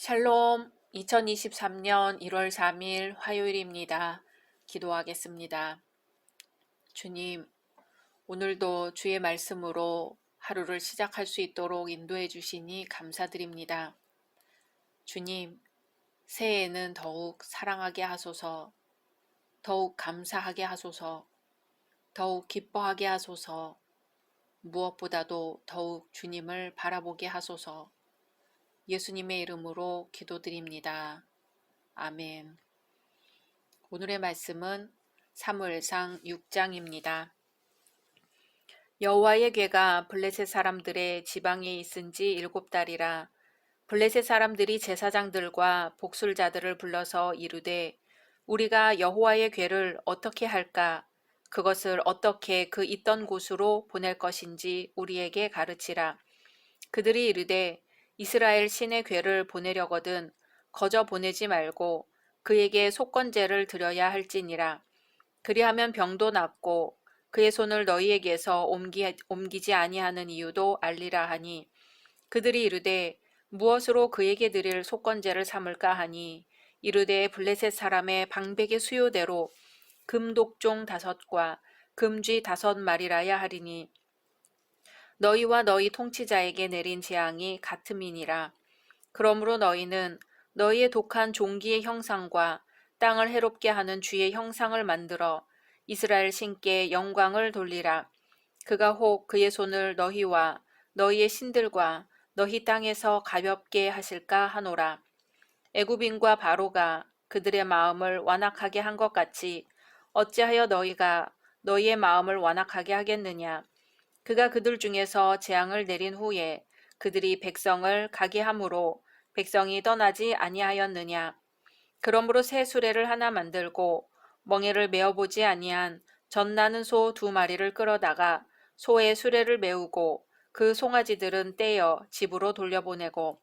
샬롬, 2023년 1월 3일 화요일입니다. 기도하겠습니다. 주님, 오늘도 주의 말씀으로 하루를 시작할 수 있도록 인도해 주시니 감사드립니다. 주님, 새해에는 더욱 사랑하게 하소서, 더욱 감사하게 하소서, 더욱 기뻐하게 하소서, 무엇보다도 더욱 주님을 바라보게 하소서. 예수님의 이름으로 기도드립니다. 아멘. 오늘의 말씀은 사무엘상 6장입니다. 여호와의 궤가 블레셋 사람들의 지방에 있은 지 7달이라. 블레셋 사람들이 제사장들과 복술자들을 불러서 이르되 우리가 여호와의 궤를 어떻게 할까? 그것을 어떻게 그 있던 곳으로 보낼 것인지 우리에게 가르치라. 그들이 이르되 이스라엘 신의 궤를 보내려거든 거저 보내지 말고 그에게 속건제를 드려야 할지니라. 그리하면 병도 낫고 그의 손을 너희에게서 옮기지 아니하는 이유도 알리라 하니 그들이 이르되 무엇으로 그에게 드릴 속건제를 삼을까 하니 이르되 블레셋 사람의 방백의 수요대로 금독종 5과 금쥐 5마리라야 하리니 너희와 너희 통치자에게 내린 재앙이 같음이니라. 그러므로 너희는 너희의 독한 종기의 형상과 땅을 해롭게 하는 쥐의 형상을 만들어 이스라엘 신께 영광을 돌리라. 그가 혹 그의 손을 너희와 너희의 신들과 너희 땅에서 가볍게 하실까 하노라. 애굽인과 바로가 그들의 마음을 완악하게 한 것 같이 어찌하여 너희가 너희의 마음을 완악하게 하겠느냐. 그가 그들 중에서 재앙을 내린 후에 그들이 백성을 가게 함으로 백성이 떠나지 아니하였느냐. 그러므로 새 수레를 하나 만들고 멍에를 메어보지 아니한 젖나는 소 2마리를 끌어다가 소의 수레를 메우고 그 송아지들은 떼어 집으로 돌려보내고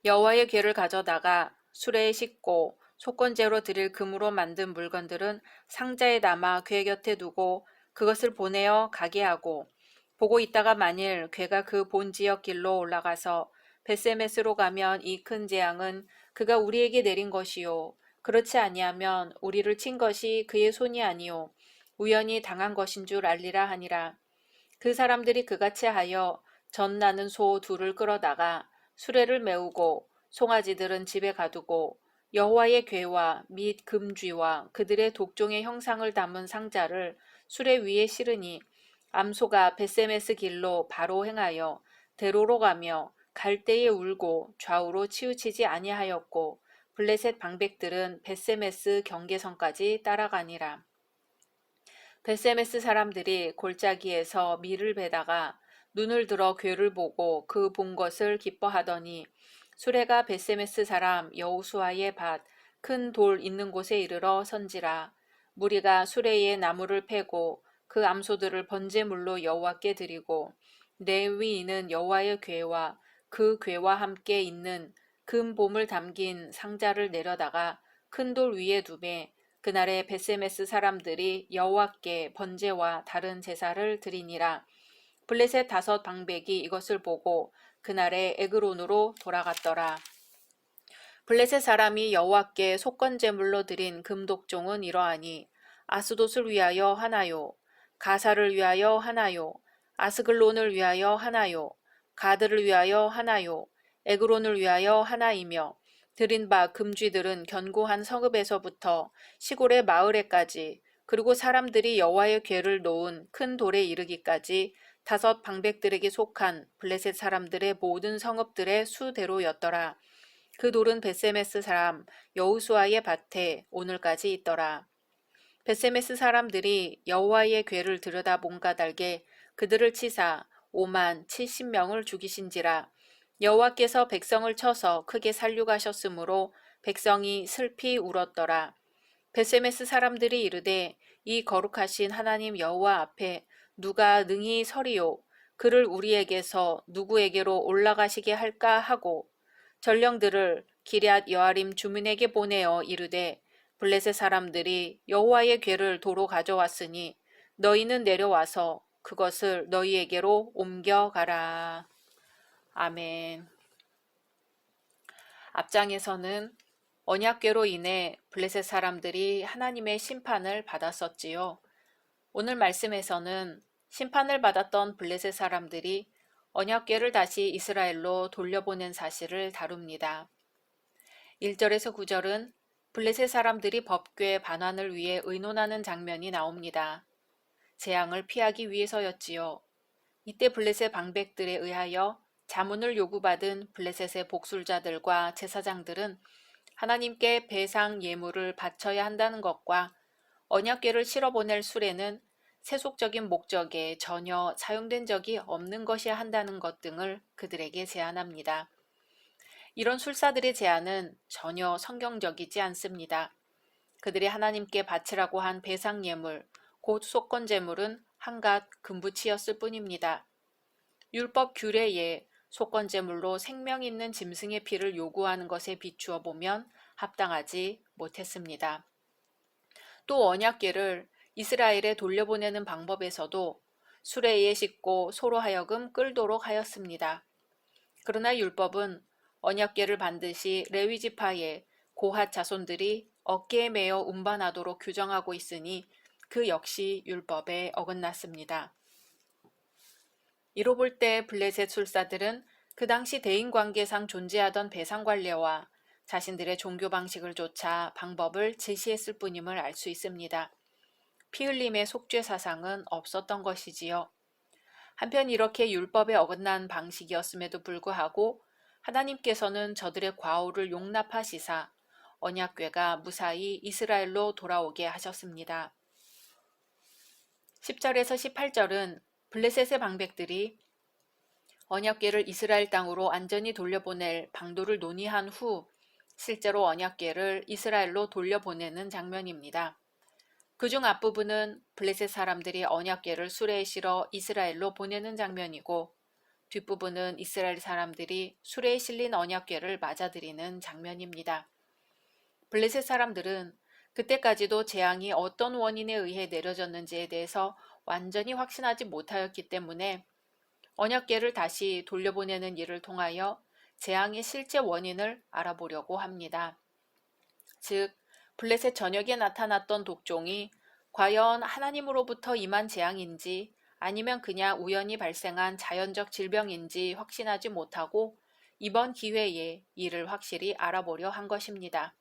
여호와의 궤를 가져다가 수레에 싣고 속건제로 드릴 금으로 만든 물건들은 상자에 담아 궤 곁에 두고 그것을 보내어 가게 하고 보고 있다가 만일 궤가 그 본 지역 길로 올라가서 벳세메스로 가면 이 큰 재앙은 그가 우리에게 내린 것이요 그렇지 아니하면 우리를 친 것이 그의 손이 아니요 우연히 당한 것인 줄 알리라 하니라. 그 사람들이 그같이 하여 젖나는 소 2를 끌어다가 수레를 메우고 송아지들은 집에 가두고 여호와의 궤와 및 금쥐와 그들의 독종의 형상을 담은 상자를 수레 위에 실으니 암소가 벳세메스 길로 바로 행하여 대로로 가며 갈대에 울고 좌우로 치우치지 아니하였고 블레셋 방백들은 벳세메스 경계선까지 따라가니라. 벳세메스 사람들이 골짜기에서 밀을 베다가 눈을 들어 궤를 보고 그 본 것을 기뻐하더니 수레가 벳세메스 사람 여호수아의 밭 큰 돌 있는 곳에 이르러 선지라. 무리가 수레에 나무를 패고 그 암소들을 번제물로 여호와께 드리고 내 위에는 여호와의 궤와 그 궤와 함께 있는 금봄을 담긴 상자를 내려다가 큰 돌 위에 두매 그날에 벳세메스 사람들이 여호와께 번제와 다른 제사를 드리니라. 블레셋 5 방백이 이것을 보고 그날에 에그론으로 돌아갔더라. 블레셋 사람이 여호와께 속건제물로 드린 금독종은 이러하니 아스돗을 위하여 하나요, 가사를 위하여 하나요, 아스글론을 위하여 하나요, 가드를 위하여 하나요, 에그론을 위하여 하나이며 드린 바 금쥐들은 견고한 성읍에서부터 시골의 마을에까지 그리고 사람들이 여호와의 궤를 놓은 큰 돌에 이르기까지 5 방백들에게 속한 블레셋 사람들의 모든 성읍들의 수대로였더라. 그 돌은 벳세메스 사람 여호수아의 밭에 오늘까지 있더라. 벳세메스 사람들이 여호와의 궤를 들여다본 까닭에 그들을 치사 5만 70명을 죽이신지라. 여호와께서 백성을 쳐서 크게 살육하셨으므로 백성이 슬피 울었더라. 벳세메스 사람들이 이르되 이 거룩하신 하나님 여호와 앞에 누가 능히 서리요 그를 우리에게서 누구에게로 올라가시게 할까 하고 전령들을 기럇 여아림 주민에게 보내어 이르되 블레셋 사람들이 여호와의 궤를 도로 가져왔으니 너희는 내려와서 그것을 너희에게로 옮겨가라. 아멘. 앞장에서는 언약궤로 인해 블레셋 사람들이 하나님의 심판을 받았었지요. 오늘 말씀에서는 심판을 받았던 블레셋 사람들이 언약궤를 다시 이스라엘로 돌려보낸 사실을 다룹니다. 1절에서 9절은 블레셋 사람들이 법궤 반환을 위해 의논하는 장면이 나옵니다. 재앙을 피하기 위해서였지요. 이때 블레셋 방백들에 의하여 자문을 요구받은 블레셋의 복술자들과 제사장들은 하나님께 배상 예물을 바쳐야 한다는 것과 언약궤를 실어보낼 수레는 세속적인 목적에 전혀 사용된 적이 없는 것이야 한다는 것 등을 그들에게 제안합니다. 이런 술사들의 제안은 전혀 성경적이지 않습니다. 그들이 하나님께 바치라고 한 배상 예물, 곧 속건 제물은 한갓 금부치였을 뿐입니다. 율법 규례에 속건 제물로 생명 있는 짐승의 피를 요구하는 것에 비추어 보면 합당하지 못했습니다. 또 언약궤를 이스라엘에 돌려보내는 방법에서도 수레에 싣고 소로 하여금 끌도록 하였습니다. 그러나 율법은 언약궤를 반드시 레위 지파의 고핫 자손들이 어깨에 메어 운반하도록 규정하고 있으니 그 역시 율법에 어긋났습니다. 이로 볼 때 블레셋 술사들은 그 당시 대인관계상 존재하던 배상관례와 자신들의 종교 방식을 좇아 방법을 제시했을 뿐임을 알 수 있습니다. 피 흘림의 속죄 사상은 없었던 것이지요. 한편 이렇게 율법에 어긋난 방식이었음에도 불구하고 하나님께서는 저들의 과오를 용납하시사 언약궤가 무사히 이스라엘로 돌아오게 하셨습니다. 10절에서 18절은 블레셋의 방백들이 언약궤를 이스라엘 땅으로 안전히 돌려보낼 방도를 논의한 후 실제로 언약궤를 이스라엘로 돌려보내는 장면입니다. 그중 앞부분은 블레셋 사람들이 언약궤를 수레에 실어 이스라엘로 보내는 장면이고 뒷부분은 이스라엘 사람들이 수레에 실린 언약궤를 맞아들이는 장면입니다. 블레셋 사람들은 그때까지도 재앙이 어떤 원인에 의해 내려졌는지에 대해서 완전히 확신하지 못하였기 때문에 언약궤를 다시 돌려보내는 일을 통하여 재앙의 실제 원인을 알아보려고 합니다. 즉, 블레셋 전역에 나타났던 독종이 과연 하나님으로부터 임한 재앙인지 아니면 그냥 우연히 발생한 자연적 질병인지 확신하지 못하고 이번 기회에 이를 확실히 알아보려 한 것입니다.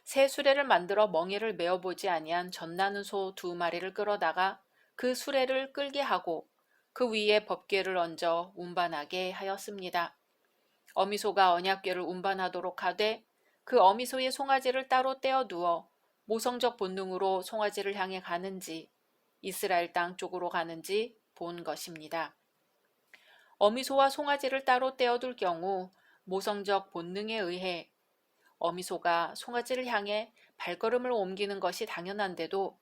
새 수레를 만들어 멍에를 메어보지 아니한 젖나는 소 2마리를 끌어다가 그 수레를 끌게 하고 그 위에 법궤를 얹어 운반하게 하였습니다. 어미소가 언약궤를 운반하도록 하되 그 어미소의 송아지를 따로 떼어 두어 모성적 본능으로 송아지를 향해 가는지 이스라엘 땅 쪽으로 가는지 본 것입니다. 어미소와 송아지를 따로 떼어둘 경우 모성적 본능에 의해 어미소가 송아지를 향해 발걸음을 옮기는 것이 당연한데도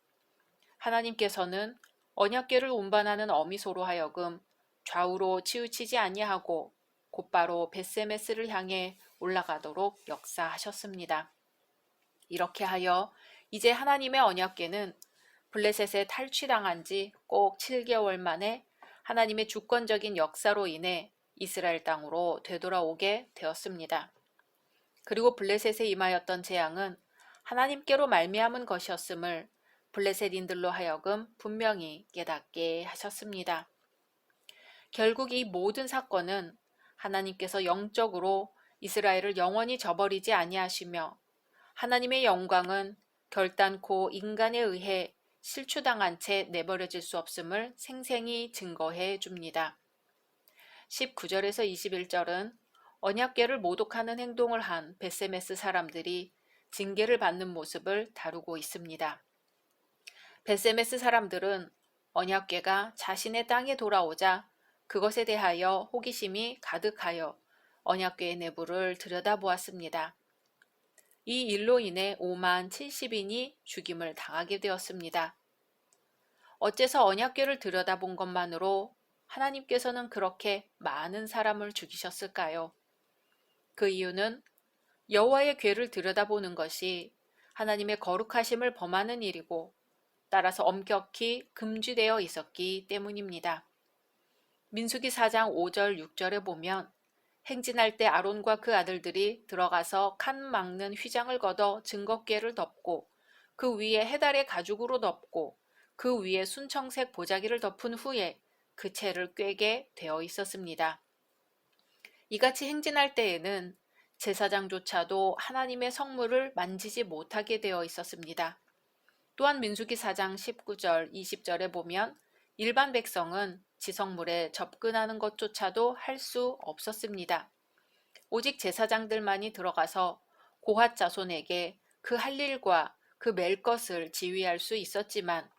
하나님께서는 언약궤를 운반하는 어미소로 하여금 좌우로 치우치지 아니하고 곧바로 벳세메스를 향해 올라가도록 역사하셨습니다. 이렇게 하여 이제 하나님의 언약궤는 블레셋에 탈취당한 지 꼭 7개월 만에 하나님의 주권적인 역사로 인해 이스라엘 땅으로 되돌아오게 되었습니다. 그리고 블레셋에 임하였던 재앙은 하나님께로 말미암은 것이었음을 블레셋인들로 하여금 분명히 깨닫게 하셨습니다. 결국 이 모든 사건은 하나님께서 영적으로 이스라엘을 영원히 저버리지 아니하시며 하나님의 영광은 결단코 인간에 의해 실추당한 채 내버려질 수 없음을 생생히 증거해 줍니다. 19절에서 21절은 언약궤를 모독하는 행동을 한 벳세메스 사람들이 징계를 받는 모습을 다루고 있습니다. 벳세메스 사람들은 언약궤가 자신의 땅에 돌아오자 그것에 대하여 호기심이 가득하여 언약궤의 내부를 들여다보았습니다. 이 일로 인해 5만 70인이 죽임을 당하게 되었습니다. 어째서 언약궤를 들여다본 것만으로 하나님께서는 그렇게 많은 사람을 죽이셨을까요? 그 이유는 여호와의 궤를 들여다보는 것이 하나님의 거룩하심을 범하는 일이고 따라서 엄격히 금지되어 있었기 때문입니다. 민수기 4장 5절 6절에 보면 행진할 때 아론과 그 아들들이 들어가서 칸 막는 휘장을 걷어 증거궤를 덮고 그 위에 해달의 가죽으로 덮고 그 위에 순청색 보자기를 덮은 후에 그 채를 꿰게 되어 있었습니다. 이같이 행진할 때에는 제사장조차도 하나님의 성물을 만지지 못하게 되어 있었습니다. 또한 민수기 4장 19절, 20절에 보면 일반 백성은 지성물에 접근하는 것조차도 할 수 없었습니다. 오직 제사장들만이 들어가서 고핫 자손에게 그 할 일과 그 맬 것을 지휘할 수 있었지만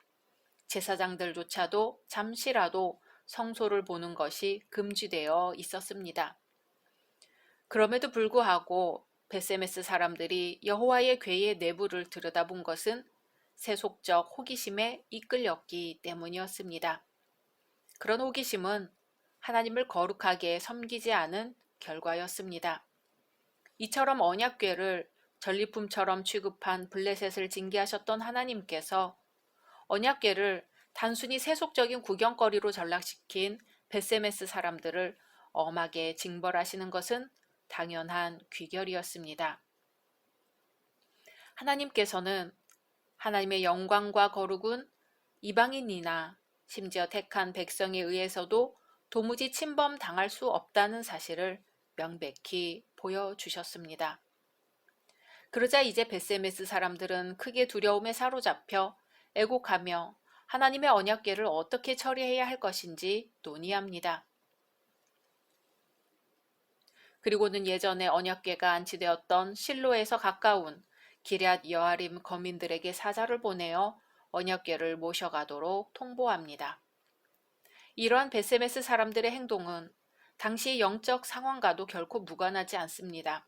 제사장들조차도 잠시라도 성소를 보는 것이 금지되어 있었습니다. 그럼에도 불구하고 베세메스 사람들이 여호와의 궤의 내부를 들여다본 것은 세속적 호기심에 이끌렸기 때문이었습니다. 그런 호기심은 하나님을 거룩하게 섬기지 않은 결과였습니다. 이처럼 언약궤를 전리품처럼 취급한 블레셋을 징계하셨던 하나님께서 언약궤를 단순히 세속적인 구경거리로 전락시킨 베세메스 사람들을 엄하게 징벌하시는 것은 당연한 귀결이었습니다. 하나님께서는 하나님의 영광과 거룩은 이방인이나 심지어 택한 백성에 의해서도 도무지 침범당할 수 없다는 사실을 명백히 보여주셨습니다. 그러자 이제 베세메스 사람들은 크게 두려움에 사로잡혀 애곡하며 하나님의 언약궤를 어떻게 처리해야 할 것인지 논의합니다. 그리고는 예전에 언약궤가 안치되었던 실로에서 가까운 기럇 여아림 거민들에게 사자를 보내어 언약궤를 모셔가도록 통보합니다. 이러한 베세메스 사람들의 행동은 당시 영적 상황과도 결코 무관하지 않습니다.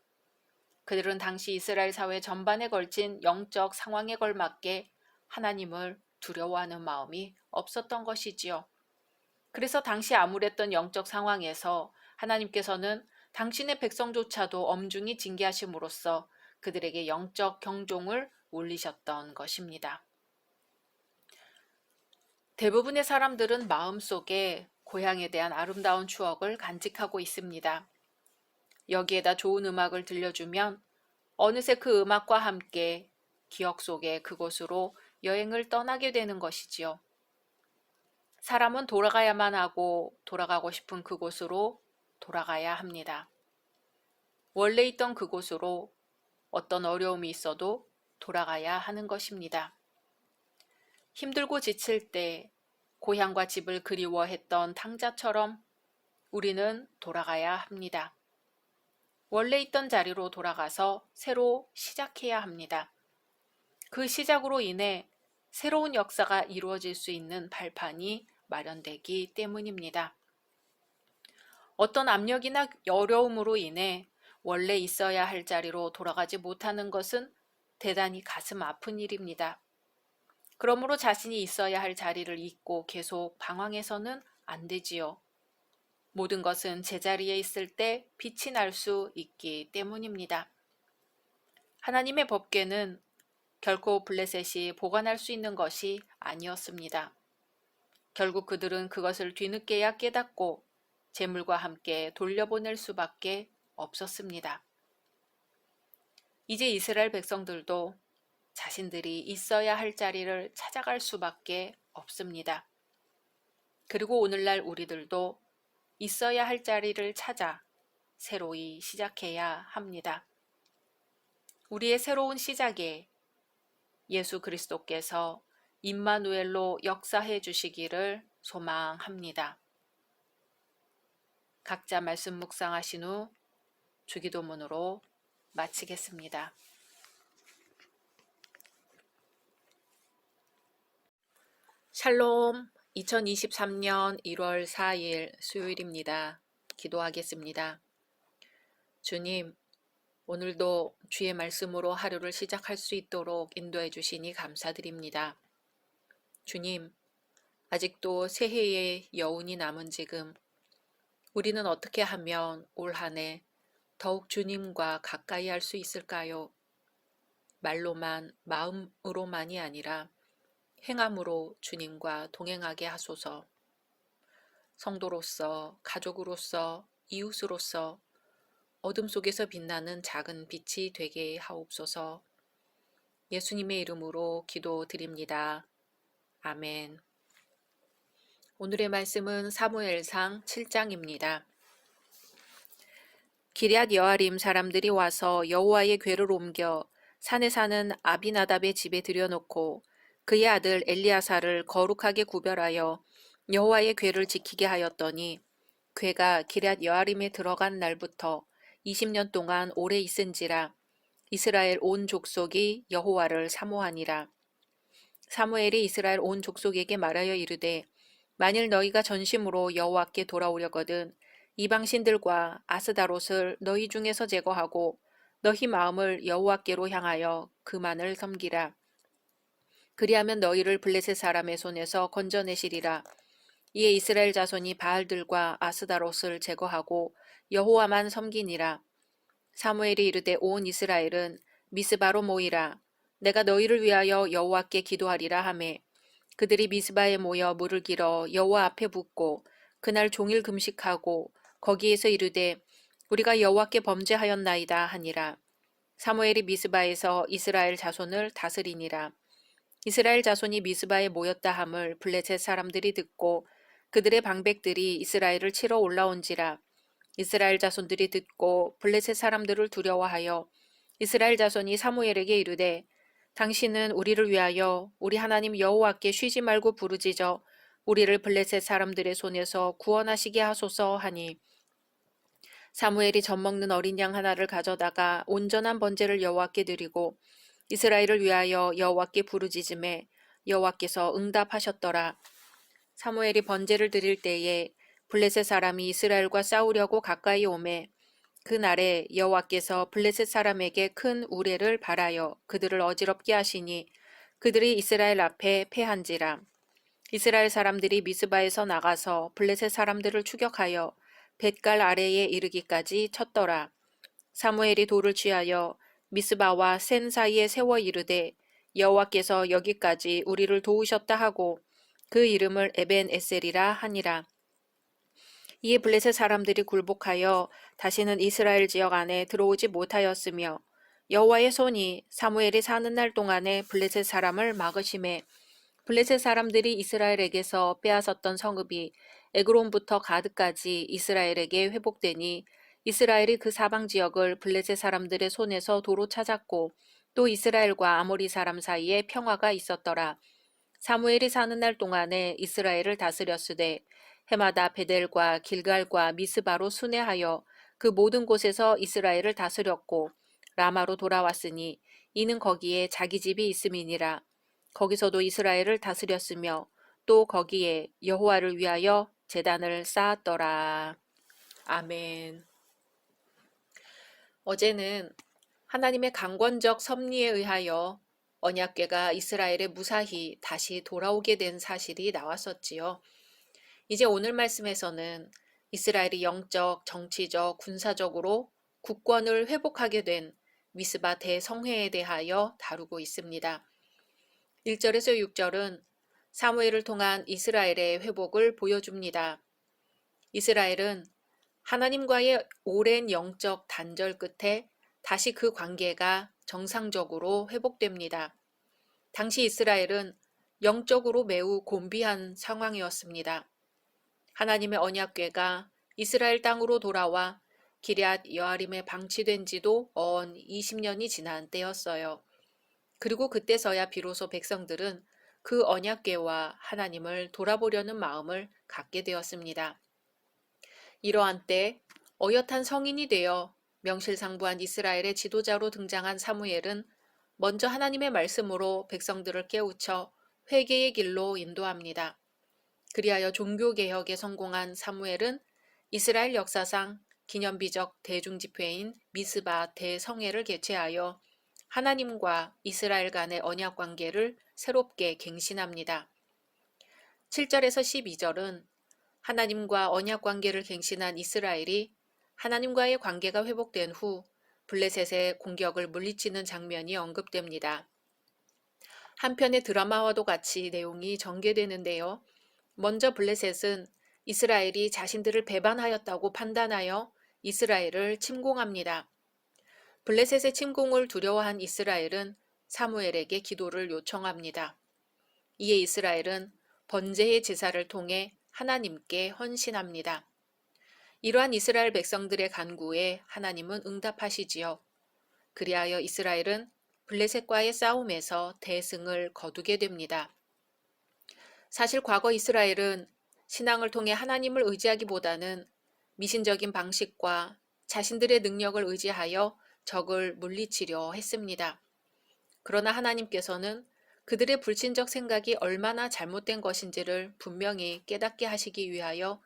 그들은 당시 이스라엘 사회 전반에 걸친 영적 상황에 걸맞게 하나님을 두려워하는 마음이 없었던 것이지요. 그래서 당시 암울했던 영적 상황에서 하나님께서는 당신의 백성조차도 엄중히 징계하심으로써 그들에게 영적 경종을 울리셨던 것입니다. 대부분의 사람들은 마음속에 고향에 대한 아름다운 추억을 간직하고 있습니다. 여기에다 좋은 음악을 들려주면 어느새 그 음악과 함께 기억 속의 그곳으로 여행을 떠나게 되는 것이지요. 사람은 돌아가야만 하고 돌아가고 싶은 그곳으로 돌아가야 합니다. 원래 있던 그곳으로 어떤 어려움이 있어도 돌아가야 하는 것입니다. 힘들고 지칠 때 고향과 집을 그리워했던 탕자처럼 우리는 돌아가야 합니다. 원래 있던 자리로 돌아가서 새로 시작해야 합니다. 그 시작으로 인해 새로운 역사가 이루어질 수 있는 발판이 마련되기 때문입니다. 어떤 압력이나 어려움으로 인해 원래 있어야 할 자리로 돌아가지 못하는 것은 대단히 가슴 아픈 일입니다. 그러므로 자신이 있어야 할 자리를 잊고 계속 방황해서는 안 되지요. 모든 것은 제자리에 있을 때 빛이 날 수 있기 때문입니다. 하나님의 법궤는 결코 블레셋이 보관할 수 있는 것이 아니었습니다. 결국 그들은 그것을 뒤늦게야 깨닫고 재물과 함께 돌려보낼 수밖에 없었습니다. 이제 이스라엘 백성들도 자신들이 있어야 할 자리를 찾아갈 수밖에 없습니다. 그리고 오늘날 우리들도 있어야 할 자리를 찾아 새로이 시작해야 합니다. 우리의 새로운 시작에 예수 그리스도께서 임마누엘로 역사해 주시기를 소망합니다. 각자 말씀 묵상하신 후 주기도문으로 마치겠습니다. 샬롬, 2023년 1월 4일 수요일입니다. 기도하겠습니다. 주님, 오늘도 주의 말씀으로 하루를 시작할 수 있도록 인도해 주시니 감사드립니다. 주님, 아직도 새해의 여운이 남은 지금 우리는 어떻게 하면 올 한 해 더욱 주님과 가까이 할 수 있을까요? 말로만, 마음으로만이 아니라 행함으로 주님과 동행하게 하소서. 성도로서, 가족으로서, 이웃으로서 어둠 속에서 빛나는 작은 빛이 되게 하옵소서. 예수님의 이름으로 기도드립니다. 아멘. 오늘의 말씀은 사무엘상 7장입니다. 기럇 여아림 사람들이 와서 여호와의 궤를 옮겨 산에 사는 아비나답의 집에 들여놓고 그의 아들 엘리야사를 거룩하게 구별하여 여호와의 궤를 지키게 하였더니 궤가 기럇 여아림에 들어간 날부터 20년 동안 오래 있은지라 이스라엘 온 족속이 여호와를 사모하니라. 사무엘이 이스라엘 온 족속에게 말하여 이르되 만일 너희가 전심으로 여호와께 돌아오려거든 이방신들과 아스다롯을 너희 중에서 제거하고 너희 마음을 여호와께로 향하여 그만을 섬기라. 그리하면 너희를 블레셋 사람의 손에서 건져내시리라. 이에 이스라엘 자손이 바알들과 아스다롯을 제거하고 여호와만 섬기니라. 사무엘이 이르되 온 이스라엘은 미스바로 모이라. 내가 너희를 위하여 여호와께 기도하리라 하매 그들이 미스바에 모여 물을 길어 여호와 앞에 붓고 그날 종일 금식하고 거기에서 이르되 우리가 여호와께 범죄하였나이다 하니라. 사무엘이 미스바에서 이스라엘 자손을 다스리니라. 이스라엘 자손이 미스바에 모였다 함을 블레셋 사람들이 듣고 그들의 방백들이 이스라엘을 치러 올라온지라. 이스라엘 자손들이 듣고 블레셋 사람들을 두려워하여 이스라엘 자손이 사무엘에게 이르되 당신은 우리를 위하여 우리 하나님 여호와께 쉬지 말고 부르짖어 우리를 블레셋 사람들의 손에서 구원하시게 하소서 하니 사무엘이 젖먹는 어린 양 하나를 가져다가 온전한 번제를 여호와께 드리고 이스라엘을 위하여 여호와께 부르짖음에 여호와께서 응답하셨더라. 사무엘이 번제를 드릴 때에 블레셋 사람이 이스라엘과 싸우려고 가까이 오매 그날에 여호와께서 블레셋 사람에게 큰 우레를 발하여 그들을 어지럽게 하시니 그들이 이스라엘 앞에 패한지라. 이스라엘 사람들이 미스바에서 나가서 블레셋 사람들을 추격하여 벳갈 아래에 이르기까지 쳤더라. 사무엘이 돌을 취하여 미스바와 센 사이에 세워 이르되 여호와께서 여기까지 우리를 도우셨다 하고 그 이름을 에벤 에셀이라 하니라. 이에 블레셋 사람들이 굴복하여 다시는 이스라엘 지역 안에 들어오지 못하였으며 여호와의 손이 사무엘이 사는 날 동안에 블레셋 사람을 막으심에 블레셋 사람들이 이스라엘에게서 빼앗았던 성읍이 에그론부터 가드까지 이스라엘에게 회복되니 이스라엘이 그 사방 지역을 블레셋 사람들의 손에서 도로 찾았고 또 이스라엘과 아모리 사람 사이에 평화가 있었더라. 사무엘이 사는 날 동안에 이스라엘을 다스렸으되 해마다 베델과 길갈과 미스바로 순회하여 그 모든 곳에서 이스라엘을 다스렸고 라마로 돌아왔으니 이는 거기에 자기 집이 있음이니라. 거기서도 이스라엘을 다스렸으며 또 거기에 여호와를 위하여 제단을 쌓았더라. 아멘. 어제는 하나님의 강권적 섭리에 의하여 언약궤가 이스라엘에 무사히 다시 돌아오게 된 사실이 나왔었지요. 이제 오늘 말씀에서는 이스라엘이 영적, 정치적, 군사적으로 국권을 회복하게 된 미스바 대성회에 대하여 다루고 있습니다. 1절에서 6절은 사무엘을 통한 이스라엘의 회복을 보여줍니다. 이스라엘은 하나님과의 오랜 영적 단절 끝에 다시 그 관계가 정상적으로 회복됩니다. 당시 이스라엘은 영적으로 매우 곤비한 상황이었습니다. 하나님의 언약궤가 이스라엘 땅으로 돌아와 기럇 여아림에 방치된 지도 언 20년이 지난 때였어요. 그리고 그때서야 비로소 백성들은 그 언약궤와 하나님을 돌아보려는 마음을 갖게 되었습니다. 이러한 때 어엿한 성인이 되어 명실상부한 이스라엘의 지도자로 등장한 사무엘은 먼저 하나님의 말씀으로 백성들을 깨우쳐 회개의 길로 인도합니다. 그리하여 종교개혁에 성공한 사무엘은 이스라엘 역사상 기념비적 대중집회인 미스바 대성회를 개최하여 하나님과 이스라엘 간의 언약관계를 새롭게 갱신합니다. 7절에서 12절은 하나님과 언약관계를 갱신한 이스라엘이 하나님과의 관계가 회복된 후 블레셋의 공격을 물리치는 장면이 언급됩니다. 한편의 드라마와도 같이 내용이 전개되는데요. 먼저 블레셋은 이스라엘이 자신들을 배반하였다고 판단하여 이스라엘을 침공합니다. 블레셋의 침공을 두려워한 이스라엘은 사무엘에게 기도를 요청합니다. 이에 이스라엘은 번제의 제사를 통해 하나님께 헌신합니다. 이러한 이스라엘 백성들의 간구에 하나님은 응답하시지요. 그리하여 이스라엘은 블레셋과의 싸움에서 대승을 거두게 됩니다. 사실 과거 이스라엘은 신앙을 통해 하나님을 의지하기보다는 미신적인 방식과 자신들의 능력을 의지하여 적을 물리치려 했습니다. 그러나 하나님께서는 그들의 불신적 생각이 얼마나 잘못된 것인지를 분명히 깨닫게 하시기 위하여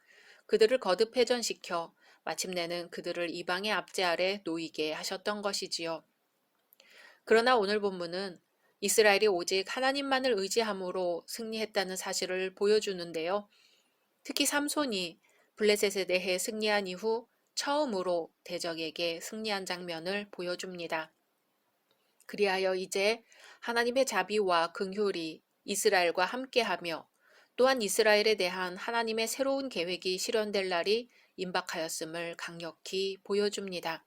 그들을 거듭 회전시켜 마침내는 그들을 이방의 압제 아래 놓이게 하셨던 것이지요. 그러나 오늘 본문은 이스라엘이 오직 하나님만을 의지함으로 승리했다는 사실을 보여주는데요. 특히 삼손이 블레셋에 대해 승리한 이후 처음으로 대적에게 승리한 장면을 보여줍니다. 그리하여 이제 하나님의 자비와 긍휼이 이스라엘과 함께하며 또한 이스라엘에 대한 하나님의 새로운 계획이 실현될 날이 임박하였음을 강력히 보여줍니다.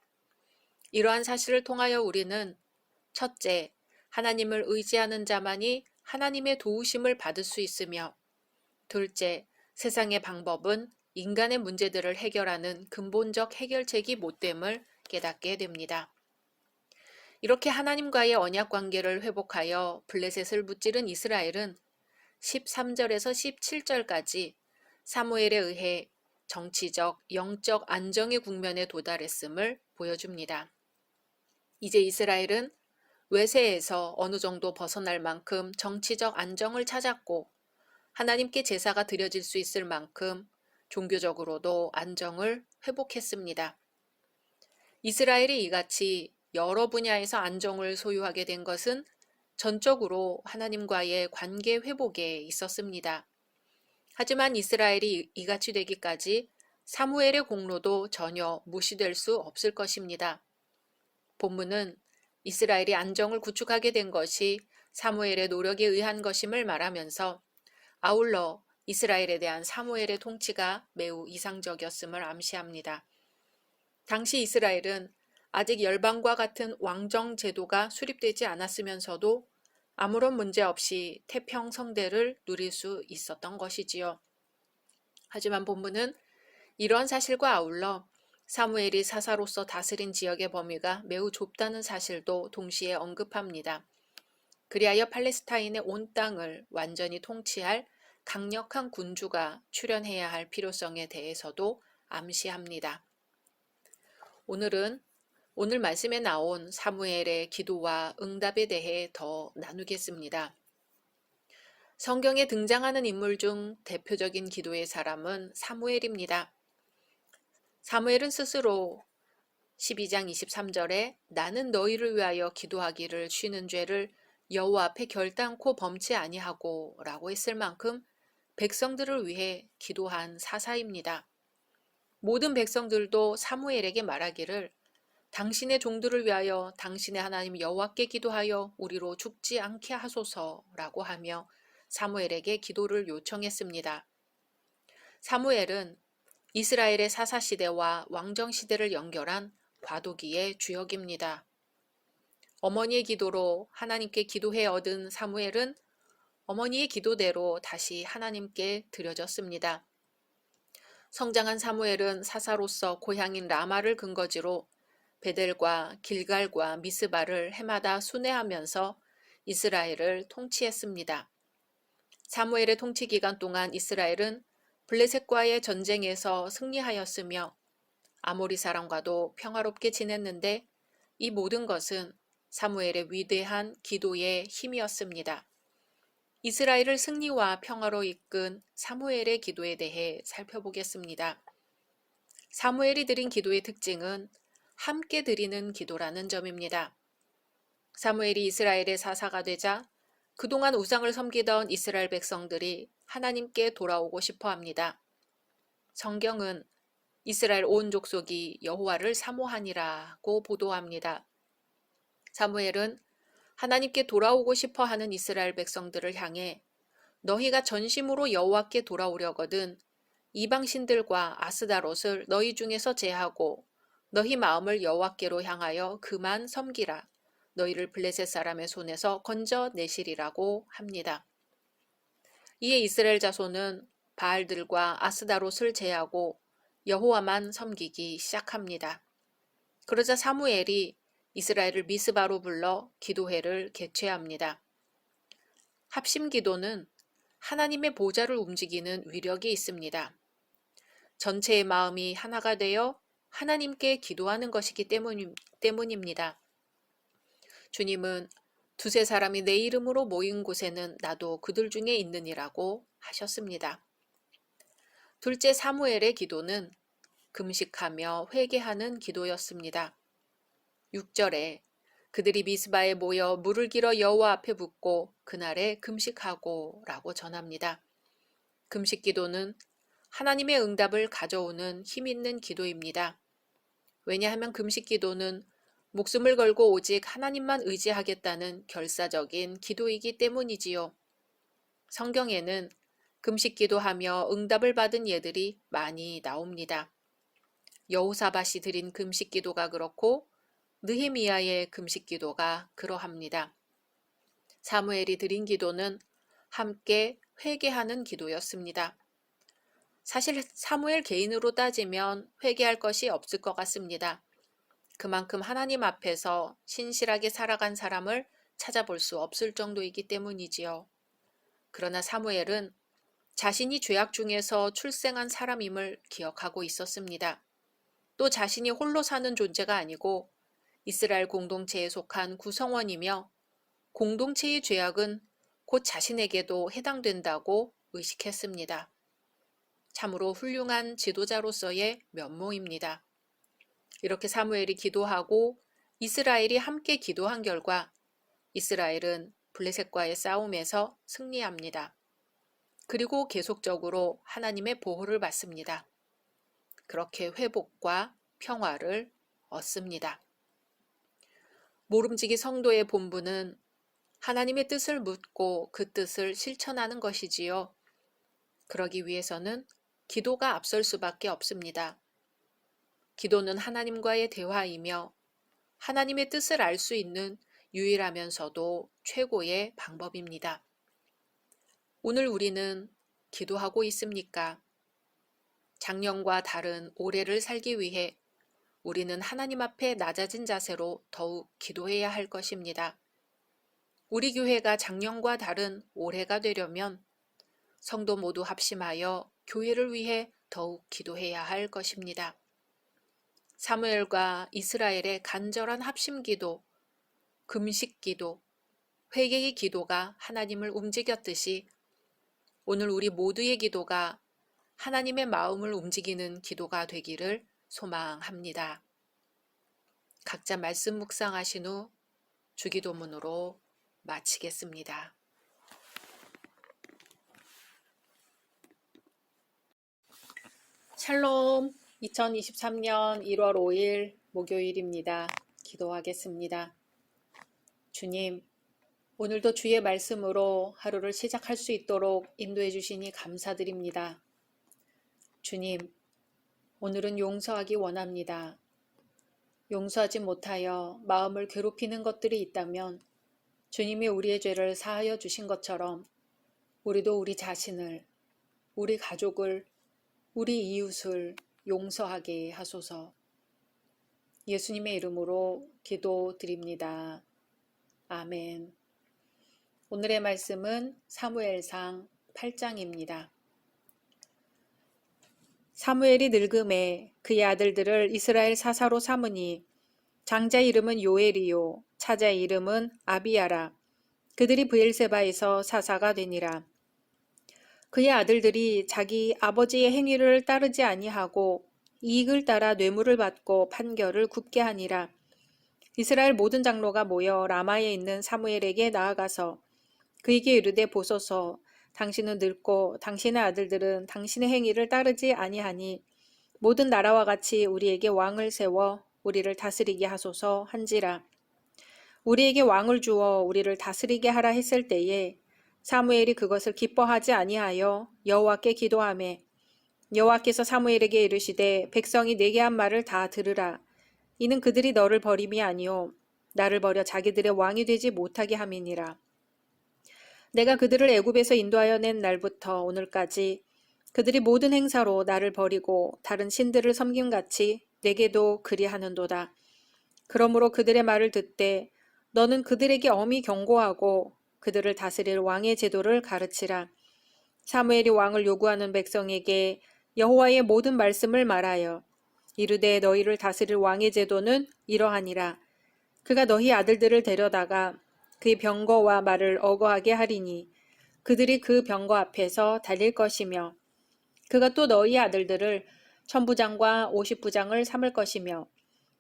이러한 사실을 통하여 우리는 첫째, 하나님을 의지하는 자만이 하나님의 도우심을 받을 수 있으며, 둘째, 세상의 방법은 인간의 문제들을 해결하는 근본적 해결책이 못됨을 깨닫게 됩니다. 이렇게 하나님과의 언약 관계를 회복하여 블레셋을 무찌른 이스라엘은 13절에서 17절까지 사무엘에 의해 정치적, 영적 안정의 국면에 도달했음을 보여줍니다. 이제 이스라엘은 외세에서 어느 정도 벗어날 만큼 정치적 안정을 찾았고 하나님께 제사가 드려질 수 있을 만큼 종교적으로도 안정을 회복했습니다. 이스라엘이 이같이 여러 분야에서 안정을 소유하게 된 것은 전적으로 하나님과의 관계 회복에 있었습니다. 하지만 이스라엘이 이같이 되기까지 사무엘의 공로도 전혀 무시될 수 없을 것입니다. 본문은 이스라엘이 안정을 구축하게 된 것이 사무엘의 노력에 의한 것임을 말하면서 아울러 이스라엘에 대한 사무엘의 통치가 매우 이상적이었음을 암시합니다. 당시 이스라엘은 아직 열방과 같은 왕정 제도가 수립되지 않았으면서도 아무런 문제 없이 태평성대를 누릴 수 있었던 것이지요. 하지만 본문은 이러한 사실과 아울러 사무엘이 사사로서 다스린 지역의 범위가 매우 좁다는 사실도 동시에 언급합니다. 그리하여 팔레스타인의 온 땅을 완전히 통치할 강력한 군주가 출현해야 할 필요성에 대해서도 암시합니다. 오늘 말씀에 나온 사무엘의 기도와 응답에 대해 더 나누겠습니다. 성경에 등장하는 인물 중 대표적인 기도의 사람은 사무엘입니다. 사무엘은 스스로 12장 23절에 나는 너희를 위하여 기도하기를 쉬는 죄를 여호와 앞에 결단코 범치 아니하고 라고 했을 만큼 백성들을 위해 기도한 사사입니다. 모든 백성들도 사무엘에게 말하기를 당신의 종들을 위하여 당신의 하나님 여호와께 기도하여 우리로 죽지 않게 하소서라고 하며 사무엘에게 기도를 요청했습니다. 사무엘은 이스라엘의 사사시대와 왕정시대를 연결한 과도기의 주역입니다. 어머니의 기도로 하나님께 기도해 얻은 사무엘은 어머니의 기도대로 다시 하나님께 드려졌습니다. 성장한 사무엘은 사사로서 고향인 라마를 근거지로 베델과 길갈과 미스바를 해마다 순회하면서 이스라엘을 통치했습니다. 사무엘의 통치 기간 동안 이스라엘은 블레셋과의 전쟁에서 승리하였으며 아모리 사람과도 평화롭게 지냈는데 이 모든 것은 사무엘의 위대한 기도의 힘이었습니다. 이스라엘을 승리와 평화로 이끈 사무엘의 기도에 대해 살펴보겠습니다. 사무엘이 드린 기도의 특징은 함께 드리는 기도라는 점입니다. 사무엘이 이스라엘의 사사가 되자 그동안 우상을 섬기던 이스라엘 백성들이 하나님께 돌아오고 싶어 합니다. 성경은 이스라엘 온 족속이 여호와를 사모하니라고 보도합니다. 사무엘은 하나님께 돌아오고 싶어 하는 이스라엘 백성들을 향해 너희가 전심으로 여호와께 돌아오려거든 이방신들과 아스다롯을 너희 중에서 제하고 너희 마음을 여호와께로 향하여 그만 섬기라. 너희를 블레셋 사람의 손에서 건져내시리라고 합니다. 이에 이스라엘 자손은 바알들과 아스다롯을 제하고 여호와만 섬기기 시작합니다. 그러자 사무엘이 이스라엘을 미스바로 불러 기도회를 개최합니다. 합심 기도는 하나님의 보좌를 움직이는 위력이 있습니다. 전체의 마음이 하나가 되어 하나님께 기도하는 것이기 때문입니다. 주님은 두세 사람이 내 이름으로 모인 곳에는 나도 그들 중에 있느니라고 하셨습니다. 둘째 사무엘의 기도는 금식하며 회개하는 기도였습니다. 6절에 그들이 미스바에 모여 물을 길어 여호와 앞에 붓고 그날에 금식하고 라고 전합니다. 금식 기도는 하나님의 응답을 가져오는 힘 있는 기도입니다. 왜냐하면 금식 기도는 목숨을 걸고 오직 하나님만 의지하겠다는 결사적인 기도이기 때문이지요. 성경에는 금식 기도하며 응답을 받은 예들이 많이 나옵니다. 여호사밧이 드린 금식 기도가 그렇고 느헤미야의 금식 기도가 그러합니다. 사무엘이 드린 기도는 함께 회개하는 기도였습니다. 사실 사무엘 개인으로 따지면 회개할 것이 없을 것 같습니다. 그만큼 하나님 앞에서 신실하게 살아간 사람을 찾아볼 수 없을 정도이기 때문이지요. 그러나 사무엘은 자신이 죄악 중에서 출생한 사람임을 기억하고 있었습니다. 또 자신이 홀로 사는 존재가 아니고 이스라엘 공동체에 속한 구성원이며 공동체의 죄악은 곧 자신에게도 해당된다고 의식했습니다. 참으로 훌륭한 지도자로서의 면모입니다. 이렇게 사무엘이 기도하고 이스라엘이 함께 기도한 결과 이스라엘은 블레셋과의 싸움에서 승리합니다. 그리고 계속적으로 하나님의 보호를 받습니다. 그렇게 회복과 평화를 얻습니다. 모름지기 성도의 본분은 하나님의 뜻을 묻고 그 뜻을 실천하는 것이지요. 그러기 위해서는 기도가 앞설 수밖에 없습니다. 기도는 하나님과의 대화이며 하나님의 뜻을 알 수 있는 유일하면서도 최고의 방법입니다. 오늘 우리는 기도하고 있습니까? 작년과 다른 올해를 살기 위해 우리는 하나님 앞에 낮아진 자세로 더욱 기도해야 할 것입니다. 우리 교회가 작년과 다른 올해가 되려면 성도 모두 합심하여 교회를 위해 더욱 기도해야 할 것입니다. 사무엘과 이스라엘의 간절한 합심 기도, 금식 기도, 회개의 기도가 하나님을 움직였듯이 오늘 우리 모두의 기도가 하나님의 마음을 움직이는 기도가 되기를 소망합니다. 각자 말씀 묵상하신 후 주기도문으로 마치겠습니다. 샬롬, 2023년 1월 5일 목요일입니다. 기도하겠습니다. 주님, 오늘도 주의 말씀으로 하루를 시작할 수 있도록 인도해 주시니 감사드립니다. 주님, 오늘은 용서하기 원합니다. 용서하지 못하여 마음을 괴롭히는 것들이 있다면 주님이 우리의 죄를 사하여 주신 것처럼 우리도 우리 자신을, 우리 가족을, 우리 이웃을 용서하게 하소서. 예수님의 이름으로 기도드립니다. 아멘. 오늘의 말씀은 사무엘상 8장입니다. 사무엘이 늙음에 그의 아들들을 이스라엘 사사로 삼으니 장자 이름은 요엘이요 차자 이름은 아비야라. 그들이 브엘세바에서 사사가 되니라. 그의 아들들이 자기 아버지의 행위를 따르지 아니하고 이익을 따라 뇌물을 받고 판결을 굽게 하니라. 이스라엘 모든 장로가 모여 라마에 있는 사무엘에게 나아가서 그에게 이르되 보소서, 당신은 늙고 당신의 아들들은 당신의 행위를 따르지 아니하니 모든 나라와 같이 우리에게 왕을 세워 우리를 다스리게 하소서 한지라. 우리에게 왕을 주어 우리를 다스리게 하라 했을 때에 사무엘이 그것을 기뻐하지 아니하여 여호와께 기도하매 여호와께서 사무엘에게 이르시되 백성이 내게 한 말을 다 들으라. 이는 그들이 너를 버림이 아니요 나를 버려 자기들의 왕이 되지 못하게 함이니라. 내가 그들을 애굽에서 인도하여 낸 날부터 오늘까지 그들이 모든 행사로 나를 버리고 다른 신들을 섬김같이 내게도 그리하는도다. 그러므로 그들의 말을 듣되 너는 그들에게 엄히 경고하고 그들을 다스릴 왕의 제도를 가르치라. 사무엘이 왕을 요구하는 백성에게 여호와의 모든 말씀을 말하여 이르되 너희를 다스릴 왕의 제도는 이러하니라. 그가 너희 아들들을 데려다가 그의 병거와 말을 어거하게 하리니 그들이 그 병거 앞에서 달릴 것이며 그가 또 너희 아들들을 천부장과 오십부장을 삼을 것이며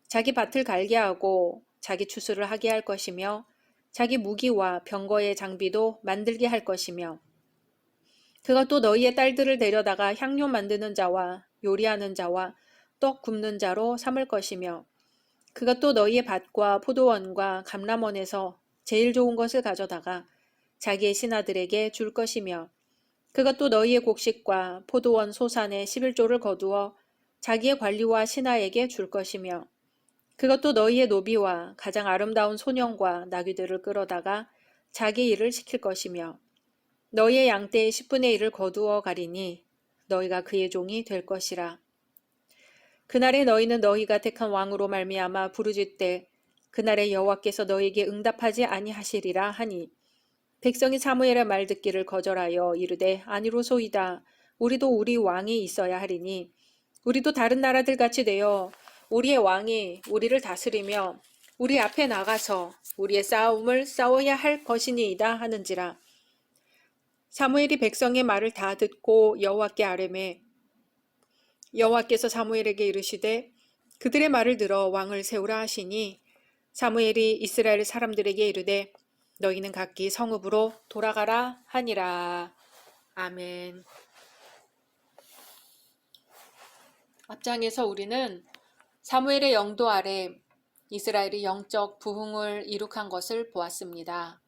자기 밭을 갈게 하고 자기 추수를 하게 할 것이며 자기 무기와 병거의 장비도 만들게 할 것이며 그가 또 너희의 딸들을 데려다가 향료 만드는 자와 요리하는 자와 떡 굽는 자로 삼을 것이며 그가 또 너희의 밭과 포도원과 감람원에서 제일 좋은 것을 가져다가 자기의 신하들에게 줄 것이며 그가 또 너희의 곡식과 포도원 소산의 11조를 거두어 자기의 관리와 신하에게 줄 것이며 그가 또 너희의 노비와 가장 아름다운 소년과 나귀들을 끌어다가 자기 일을 시킬 것이며 너희의 양떼의 10분의 1을 거두어 가리니 너희가 그의 종이 될 것이라. 그날에 너희는 너희가 택한 왕으로 말미암아 부르짖되 그날에 여호와께서 너희에게 응답하지 아니하시리라 하니 백성이 사무엘의 말 듣기를 거절하여 이르되 아니로소이다. 우리도 우리 왕이 있어야 하리니 우리도 다른 나라들 같이 되어 우리의 왕이 우리를 다스리며 우리 앞에 나가서 우리의 싸움을 싸워야 할 것이니이다 하는지라. 사무엘이 백성의 말을 다 듣고 여호와께 아뢰매 여호와께서 사무엘에게 이르시되 그들의 말을 들어 왕을 세우라 하시니 사무엘이 이스라엘 사람들에게 이르되 너희는 각기 성읍으로 돌아가라 하니라. 아멘. 앞장에서 우리는 사무엘의 영도 아래 이스라엘이 영적 부흥을 이룩한 것을 보았습니다.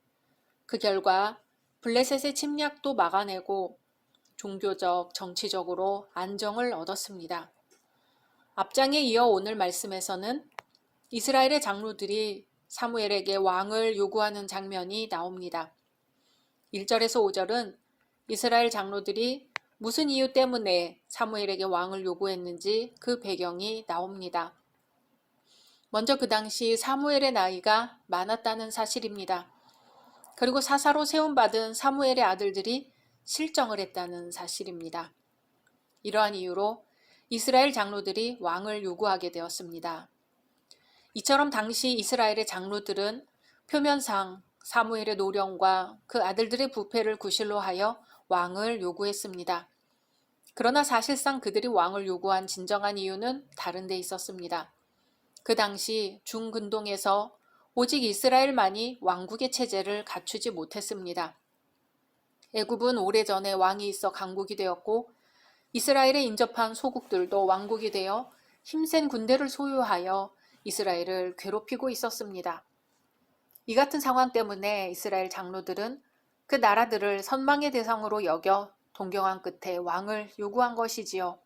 그 결과 블레셋의 침략도 막아내고 종교적, 정치적으로 안정을 얻었습니다. 앞장에 이어 오늘 말씀에서는 이스라엘의 장로들이 사무엘에게 왕을 요구하는 장면이 나옵니다. 1절에서 5절은 이스라엘 장로들이 무슨 이유 때문에 사무엘에게 왕을 요구했는지 그 배경이 나옵니다. 먼저 그 당시 사무엘의 나이가 많았다는 사실입니다. 그리고 사사로 세움받은 사무엘의 아들들이 실정을 했다는 사실입니다. 이러한 이유로 이스라엘 장로들이 왕을 요구하게 되었습니다. 이처럼 당시 이스라엘의 장로들은 표면상 사무엘의 노령과 그 아들들의 부패를 구실로 하여 왕을 요구했습니다. 그러나 사실상 그들이 왕을 요구한 진정한 이유는 다른 데 있었습니다. 그 당시 중근동에서 오직 이스라엘만이 왕국의 체제를 갖추지 못했습니다. 애굽은 오래전에 왕이 있어 강국이 되었고 이스라엘에 인접한 소국들도 왕국이 되어 힘센 군대를 소유하여 이스라엘을 괴롭히고 있었습니다. 이 같은 상황 때문에 이스라엘 장로들은 그 나라들을 선망의 대상으로 여겨 동경한 끝에 왕을 요구한 것이지요.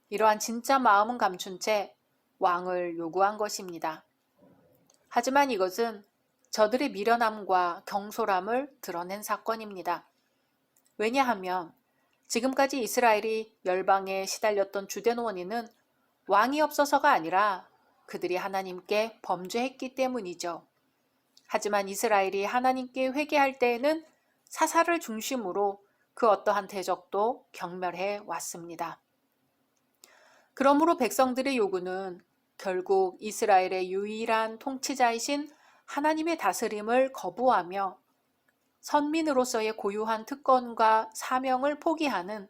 이러한 진짜 마음은 감춘 채 왕을 요구한 것입니다. 하지만 이것은 저들의 미련함과 경솔함을 드러낸 사건입니다. 왜냐하면 지금까지 이스라엘이 열방에 시달렸던 주된 원인은 왕이 없어서가 아니라 그들이 하나님께 범죄했기 때문이죠. 하지만 이스라엘이 하나님께 회개할 때에는 사사를 중심으로 그 어떠한 대적도 경멸해 왔습니다. 그러므로 백성들의 요구는 결국 이스라엘의 유일한 통치자이신 하나님의 다스림을 거부하며 선민으로서의 고유한 특권과 사명을 포기하는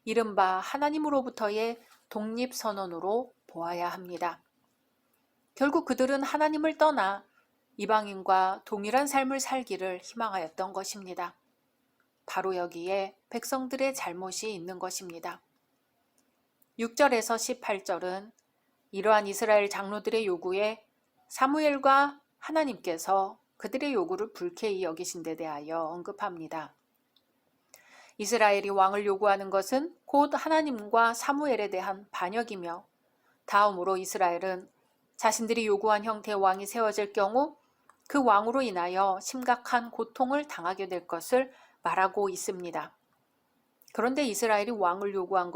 이른바 하나님으로부터의 독립선언으로 보아야 합니다. 결국 그들은 하나님을 떠나 이방인과 동일한 삶을 살기를 희망하였던 것입니다. 바로 여기에 백성들의 잘못이 있는 것입니다. 6절에서 18절은 이러한 이스라엘 장로들의 요구에 사무엘과 하나님께서 그들의 요구를 불쾌히 여기신 데 대하여 언급합니다. 이스라엘이 왕을 요구하는 것은 곧 하나님과 사무엘에 대한 반역이며 다음으로 이스라엘은 자신들이 요구한 형태의 왕이 세워질 경우 그 왕으로 인하여 심각한 고통을 당하게 될 것을 말하고 있습니다. 그런데 이스라엘이 왕을 요구한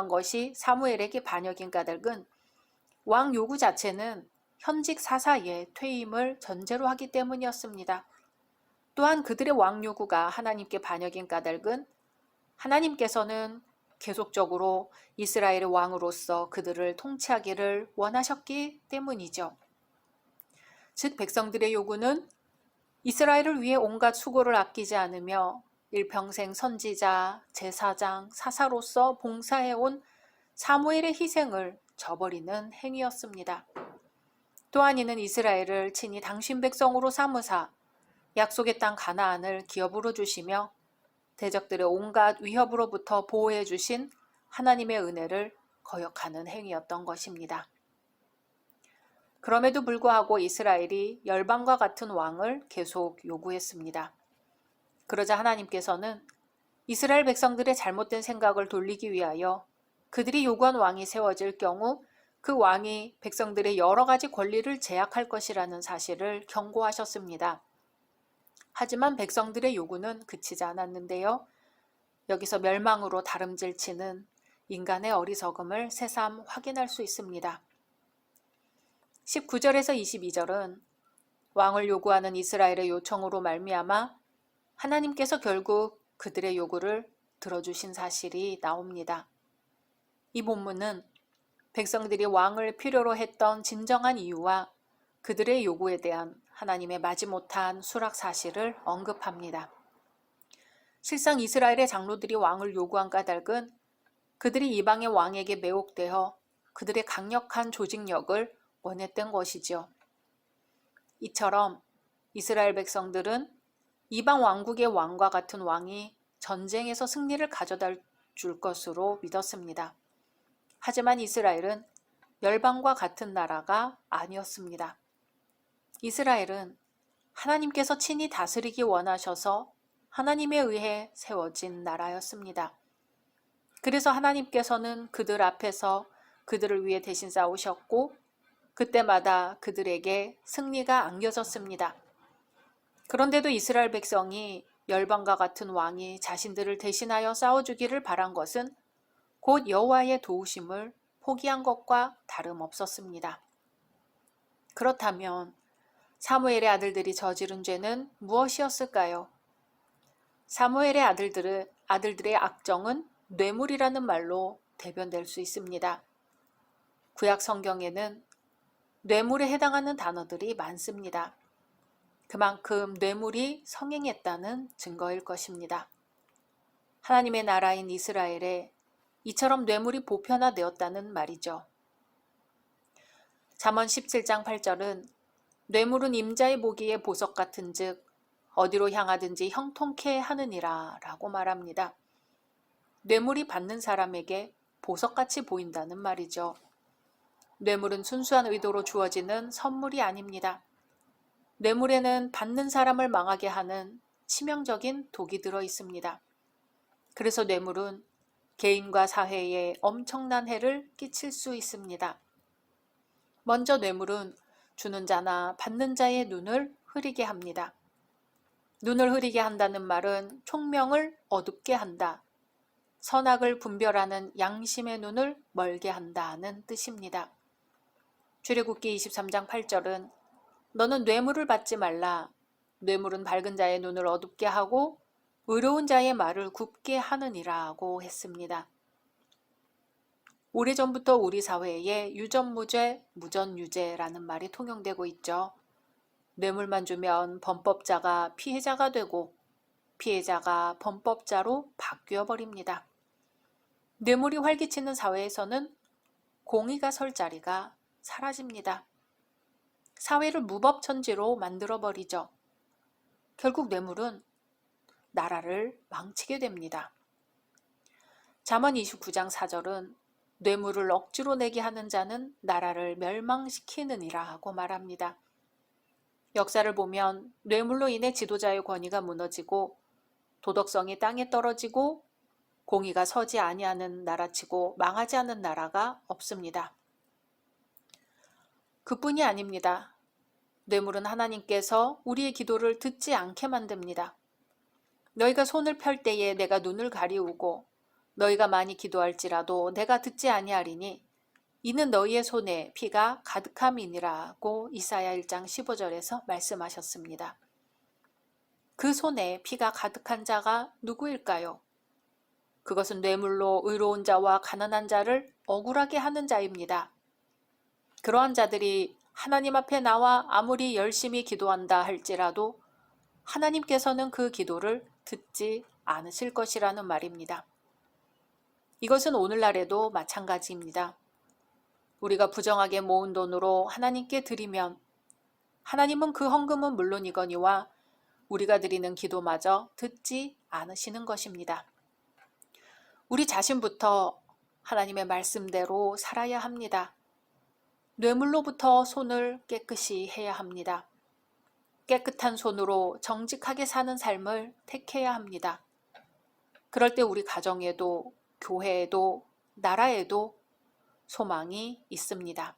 것이 사무엘에게 반역인 까닭은 왕 요구 자체는 현직 사사의 퇴임을 전제로 하기 때문이었습니다. 또한 그들의 왕 요구가 하나님께 반역인 까닭은 하나님께서는 계속적으로 이스라엘의 왕으로서 그들을 통치하기를 원하셨기 때문이죠. 즉 백성들의 요구는 이스라엘을 위해 온갖 수고를 아끼지 않으며 일평생 선지자, 제사장, 사사로서 봉사해온 사무엘의 희생을 저버리는 행위였습니다. 또한 이는 이스라엘을 친히 당신 백성으로 삼으사 약속의 땅 가나안을 기업으로 주시며 대적들의 온갖 위협으로부터 보호해 주신 하나님의 은혜를 거역하는 행위였던 것입니다. 그럼에도 불구하고 이스라엘이 열방과 같은 왕을 계속 요구했습니다. 그러자 하나님께서는 이스라엘 백성들의 잘못된 생각을 돌리기 위하여 그들이 요구한 왕이 세워질 경우 그 왕이 백성들의 여러 가지 권리를 제약할 것이라는 사실을 경고하셨습니다. 하지만 백성들의 요구는 그치지 않았는데요. 여기서 멸망으로 다름질치는 인간의 어리석음을 새삼 확인할 수 있습니다. 19절에서 22절은 왕을 요구하는 이스라엘의 요청으로 말미암아 하나님께서 결국 그들의 요구를 들어주신 사실이 나옵니다. 이 본문은 백성들이 왕을 필요로 했던 진정한 이유와 그들의 요구에 대한 하나님의 마지못한 수락 사실을 언급합니다. 실상 이스라엘의 장로들이 왕을 요구한 까닭은 그들이 이방의 왕에게 매혹되어 그들의 강력한 조직력을 원했던 것이지요. 이처럼 이스라엘 백성들은 이방 왕국의 왕과 같은 왕이 전쟁에서 승리를 가져다 줄 것으로 믿었습니다. 하지만 이스라엘은 열방과 같은 나라가 아니었습니다. 이스라엘은 하나님께서 친히 다스리기 원하셔서 하나님에 의해 세워진 나라였습니다. 그래서 하나님께서는 그들 앞에서 그들을 위해 대신 싸우셨고 그때마다 그들에게 승리가 안겨졌습니다. 그런데도 이스라엘 백성이 열방과 같은 왕이 자신들을 대신하여 싸워주기를 바란 것은 곧 여호와의 도우심을 포기한 것과 다름없었습니다. 그렇다면 사무엘의 아들들이 저지른 죄는 무엇이었을까요? 사무엘의 아들들의 악정은 뇌물이라는 말로 대변될 수 있습니다. 구약 성경에는 뇌물에 해당하는 단어들이 많습니다. 그만큼 뇌물이 성행했다는 증거일 것입니다. 하나님의 나라인 이스라엘에 이처럼 뇌물이 보편화되었다는 말이죠. 잠언 17장 8절은 뇌물은 임자의 보기에 보석 같은 즉 어디로 향하든지 형통케 하느니라 라고 말합니다. 뇌물이 받는 사람에게 보석같이 보인다는 말이죠. 뇌물은 순수한 의도로 주어지는 선물이 아닙니다. 뇌물에는 받는 사람을 망하게 하는 치명적인 독이 들어 있습니다. 그래서 뇌물은 개인과 사회에 엄청난 해를 끼칠 수 있습니다. 먼저 뇌물은 주는 자나 받는 자의 눈을 흐리게 합니다. 눈을 흐리게 한다는 말은 총명을 어둡게 한다. 선악을 분별하는 양심의 눈을 멀게 한다는 뜻입니다. 출애굽기 23장 8절은 너는 뇌물을 받지 말라. 뇌물은 밝은 자의 눈을 어둡게 하고 의로운 자의 말을 굽게 하느니라고 했습니다. 오래전부터 우리 사회에 유전무죄, 무전유죄라는 말이 통용되고 있죠. 뇌물만 주면 범법자가 피해자가 되고 피해자가 범법자로 바뀌어 버립니다. 뇌물이 활기치는 사회에서는 공의가 설 자리가 사라집니다. 사회를 무법천지로 만들어버리죠. 결국 뇌물은 나라를 망치게 됩니다. 잠언 29장 4절은 뇌물을 억지로 내게 하는 자는 나라를 멸망시키느니라 하고 말합니다. 역사를 보면 뇌물로 인해 지도자의 권위가 무너지고 도덕성이 땅에 떨어지고 공의가 서지 아니하는 나라치고 망하지 않는 나라가 없습니다. 그뿐이 아닙니다. 뇌물은 하나님께서 우리의 기도를 듣지 않게 만듭니다. 너희가 손을 펼 때에 내가 눈을 가리우고 너희가 많이 기도할지라도 내가 듣지 아니하리니 이는 너희의 손에 피가 가득함이니라고 이사야 1장 15절에서 말씀하셨습니다. 그 손에 피가 가득한 자가 누구일까요? 그것은 뇌물로 의로운 자와 가난한 자를 억울하게 하는 자입니다. 그러한 자들이 하나님 앞에 나와 아무리 열심히 기도한다 할지라도 하나님께서는 그 기도를 듣지 않으실 것이라는 말입니다. 이것은 오늘날에도 마찬가지입니다. 우리가 부정하게 모은 돈으로 하나님께 드리면 하나님은 그 헌금은 물론이거니와 우리가 드리는 기도마저 듣지 않으시는 것입니다. 우리 자신부터 하나님의 말씀대로 살아야 합니다. 뇌물로부터 손을 깨끗이 해야 합니다. 깨끗한 손으로 정직하게 사는 삶을 택해야 합니다. 그럴 때 우리 가정에도 교회에도 나라에도 소망이 있습니다.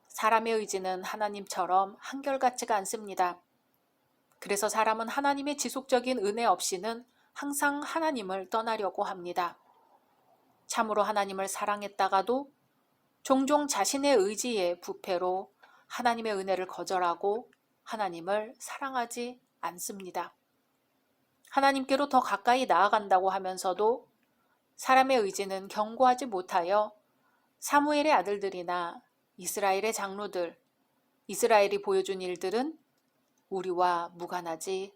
사람의 의지는 하나님처럼 한결같지가 않습니다. 그래서 사람은 하나님의 지속적인 은혜 없이는 항상 하나님을 떠나려고 합니다. 참으로 하나님을 사랑했다가도 종종 자신의 의지의 부패로 하나님의 은혜를 거절하고 하나님을 사랑하지 않습니다. 하나님께로 더 가까이 나아간다고 하면서도 사람의 의지는 견고하지 못하여 사무엘의 아들들이나 이스라엘의 장로들, 이스라엘이 보여준 일들은 우리와 무관하지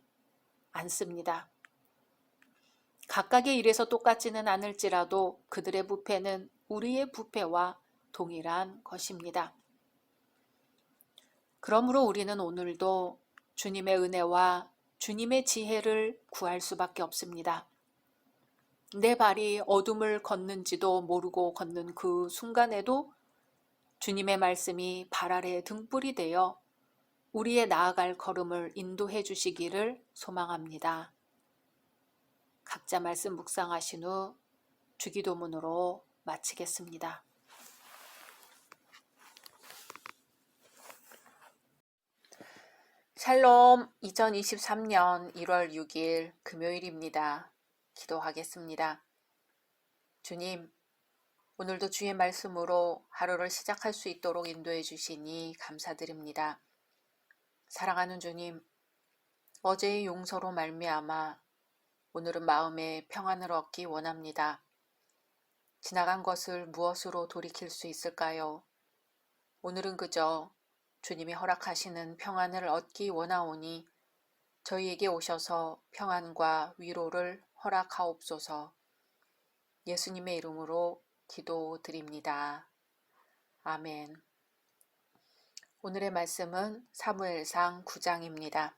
않습니다. 각각의 일에서 똑같지는 않을지라도 그들의 부패는 우리의 부패와 동일한 것입니다. 그러므로 우리는 오늘도 주님의 은혜와 주님의 지혜를 구할 수밖에 없습니다. 내 발이 어둠을 걷는지도 모르고 걷는 그 순간에도 주님의 말씀이 발 아래 등불이 되어 우리의 나아갈 걸음을 인도해 주시기를 소망합니다. 각자 말씀 묵상하신 후 주기도문으로 마치겠습니다. 샬롬, 2023년 1월 6일 금요일입니다. 기도하겠습니다. 주님, 오늘도 주의 말씀으로 하루를 시작할 수 있도록 인도해 주시니 감사드립니다. 사랑하는 주님, 어제의 용서로 말미암아 오늘은 마음의 평안을 얻기 원합니다. 지나간 것을 무엇으로 돌이킬 수 있을까요? 오늘은 그저 주님이 허락하시는 평안을 얻기 원하오니 저희에게 오셔서 평안과 위로를 허락하옵소서. 예수님의 이름으로 기도드립니다. 아멘. 오늘의 말씀은 사무엘상 9장입니다.